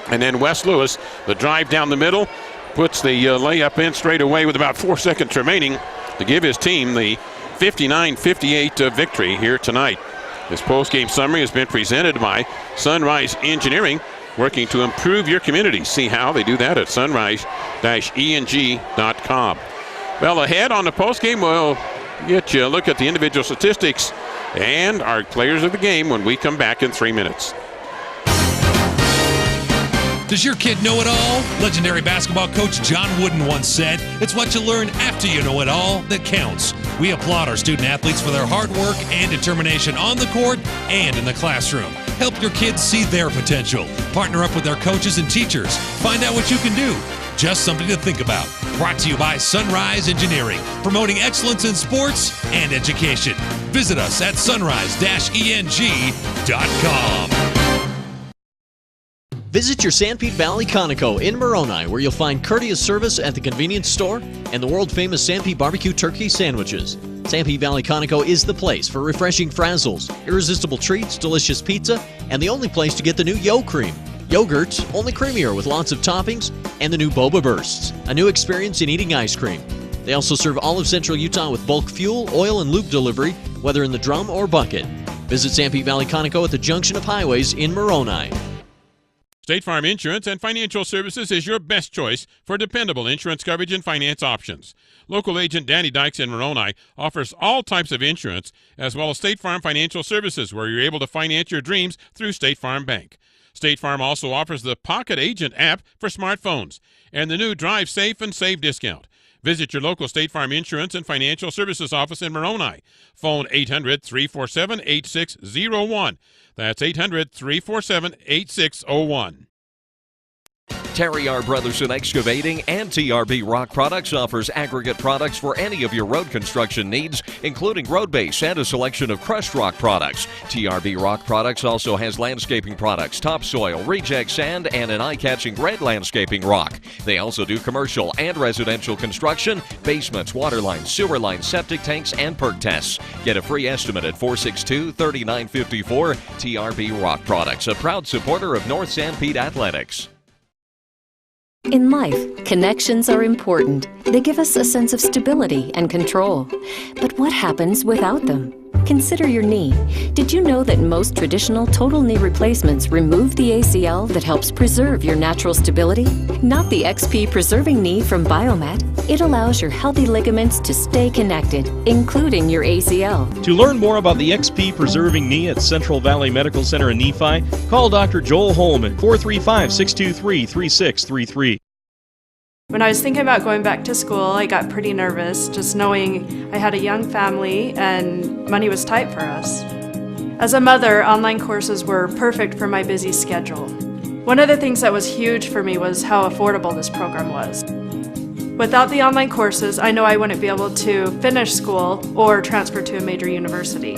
And then West Lewis, the drive down the middle, puts the layup in straight away with about 4 seconds remaining to give his team the 59-58 victory here tonight. This post-game summary has been presented by Sunrise Engineering, working to improve your community. See how they do that at sunrise-eng.com. Well, ahead on the postgame, we'll get you a look at the individual statistics and our players of the game when we come back in 3 minutes. Does your kid know it all? Legendary basketball coach John Wooden once said, "It's what you learn after you know it all that counts." We applaud our student athletes for their hard work and determination on the court and in the classroom. Help your kids see their potential. Partner up with their coaches and teachers. Find out what you can do. Just something to think about. Brought to you by Sunrise Engineering, promoting excellence in sports and education. Visit us at sunrise-eng.com. Visit your Sanpete Valley Conoco in Moroni, where you'll find courteous service at the convenience store and the world-famous Sanpete barbecue turkey sandwiches. Sanpete Valley Conoco is the place for refreshing frazzles, irresistible treats, delicious pizza, and the only place to get the new Yo Cream. Yogurt's only creamier with lots of toppings, and the new Boba Bursts, a new experience in eating ice cream. They also serve all of Central Utah with bulk fuel, oil, and lube delivery, whether in the drum or bucket. Visit Sanpete Valley Conoco at the junction of highways in Moroni. State Farm Insurance and Financial Services is your best choice for dependable insurance coverage and finance options. Local agent Danny Dykes in Moroni offers all types of insurance, as well as State Farm Financial Services, where you're able to finance your dreams through State Farm Bank. State Farm also offers the Pocket Agent app for smartphones and the new Drive Safe and Save discount. Visit your local State Farm Insurance and Financial Services office in Moroni. Phone 800-347-8601. That's 800-347-8601. Terry R. Brothers in Excavating and TRB Rock Products offers aggregate products for any of your road construction needs, including road base and a selection of crushed rock products. TRB Rock Products also has landscaping products, topsoil, reject sand, and an eye-catching red landscaping rock. They also do commercial and residential construction, basements, water lines, sewer lines, septic tanks, and perk tests. Get a free estimate at 462-3954. TRB Rock Products, a proud supporter of North Sanpete Athletics. In life, connections are important. They give us a sense of stability and control. But what happens without them? Consider your knee. Did you know that most traditional total knee replacements remove the ACL that helps preserve your natural stability? Not the XP Preserving Knee from Biomat. It allows your healthy ligaments to stay connected, including your ACL. To learn more about the XP Preserving Knee at Central Valley Medical Center in Nephi, call Dr. Joel Holm at 435-623-3633. When I was thinking about going back to school, I got pretty nervous, just knowing I had a young family and money was tight for us. As a mother, online courses were perfect for my busy schedule. One of the things that was huge for me was how affordable this program was. Without the online courses, I know I wouldn't be able to finish school or transfer to a major university.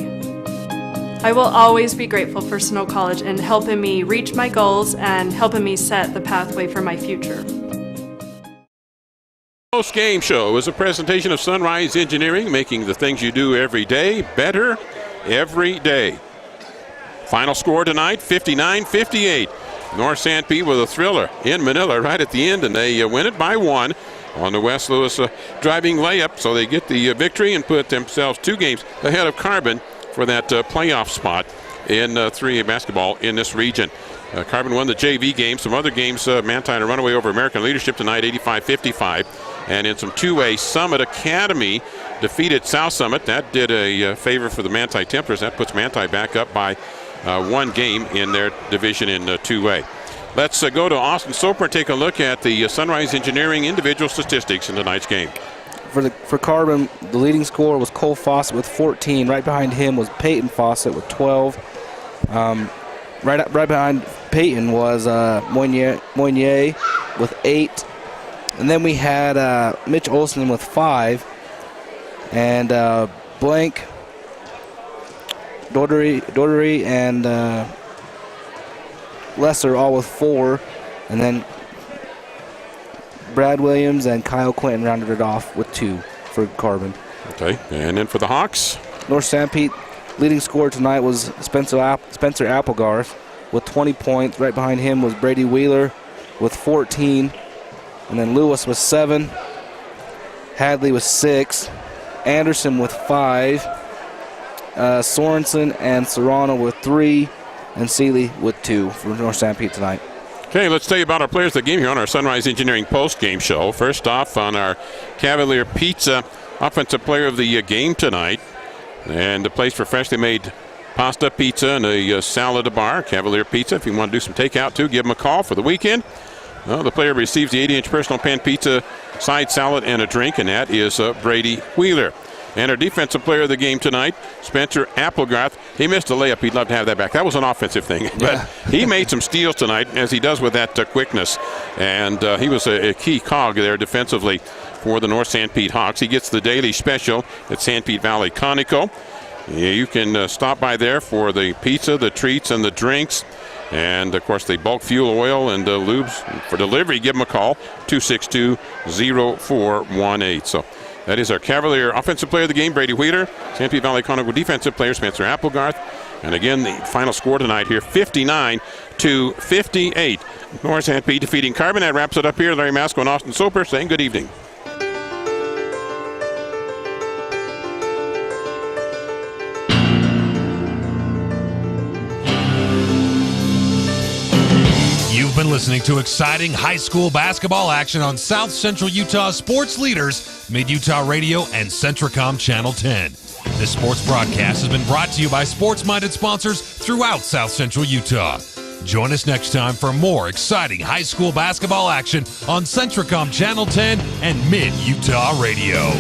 I will always be grateful for Snow College in helping me reach my goals and helping me set the pathway for my future. Post-game show is a presentation of Sunrise Engineering, making the things you do every day better every day. Final score tonight, 59-58. North Sanpete with a thriller in Manila right at the end, and they win it by 1 on the West Lewis driving layup, so they get the victory and put themselves 2 games ahead of Carbon for that playoff spot in 3A basketball in this region. Carbon won the JV game. Some other games, Manti a runaway over American Leadership tonight, 85-55. And in some 2A, Summit Academy defeated South Summit. That did a favor for the Manti Templars. That puts Manti back up by 1 game in their division in 2A. Let's go to Austin Soper and take a look at the Sunrise Engineering individual statistics in tonight's game. For Carbon, the leading scorer was Cole Fawcett with 14. Right behind him was Peyton Fawcett with 12. Right behind Peyton was Moynier with 8. And then we had Mitch Olson with 5. and Blank, Doherty, and Lesser all with 4, and then Brad Williams and Kyle Clinton rounded it off with 2 for Carbon. Okay, and then for the Hawks, North Sanpete leading scorer tonight was Spencer Applegarth with 20 points. Right behind him was Brady Wheeler with 14, and then Lewis with 7, Hadley with 6, Anderson with 5, Sorensen and Serrano with 3, and Seeley with 2 for North Sanpete tonight. Okay, let's tell you about our players of the game here on our Sunrise Engineering post-game show. First off, on our Cavalier Pizza Offensive Player of the Game tonight, and the place for freshly made pasta, pizza, and a salad bar. Cavalier Pizza. If you want to do some takeout too, give them a call for the weekend. Well, the player receives the 80-inch personal pan pizza, side salad, and a drink, and that is Brady Wheeler. And our defensive player of the game tonight, Spencer Applegarth. He missed a layup. He'd love to have that back. That was an offensive thing. But he made some steals tonight, as he does with that quickness. And he was a key cog there defensively for the North Sanpete Hawks. He gets the daily special at Sanpete Valley Conoco. Yeah, you can stop by there for the pizza, the treats, and the drinks. And, of course, the bulk fuel oil and lubes for delivery. Give them a call, 262-0418. So that is our Cavalier Offensive Player of the game, Brady Wheeler. Sanpete Valley Conoco Defensive Player, Spencer Applegarth. And, again, the final score tonight here, 59-58. North Sanpete defeating Carbon. That wraps it up here. Larry Masco and Austin Soper saying good evening. You've been listening to exciting high school basketball action on South Central Utah sports leaders, Mid-Utah Radio and Centricom Channel 10. This sports broadcast has been brought to you by sports-minded sponsors throughout South Central Utah. Join us next time for more exciting high school basketball action on Centricom Channel 10 and Mid-Utah Radio.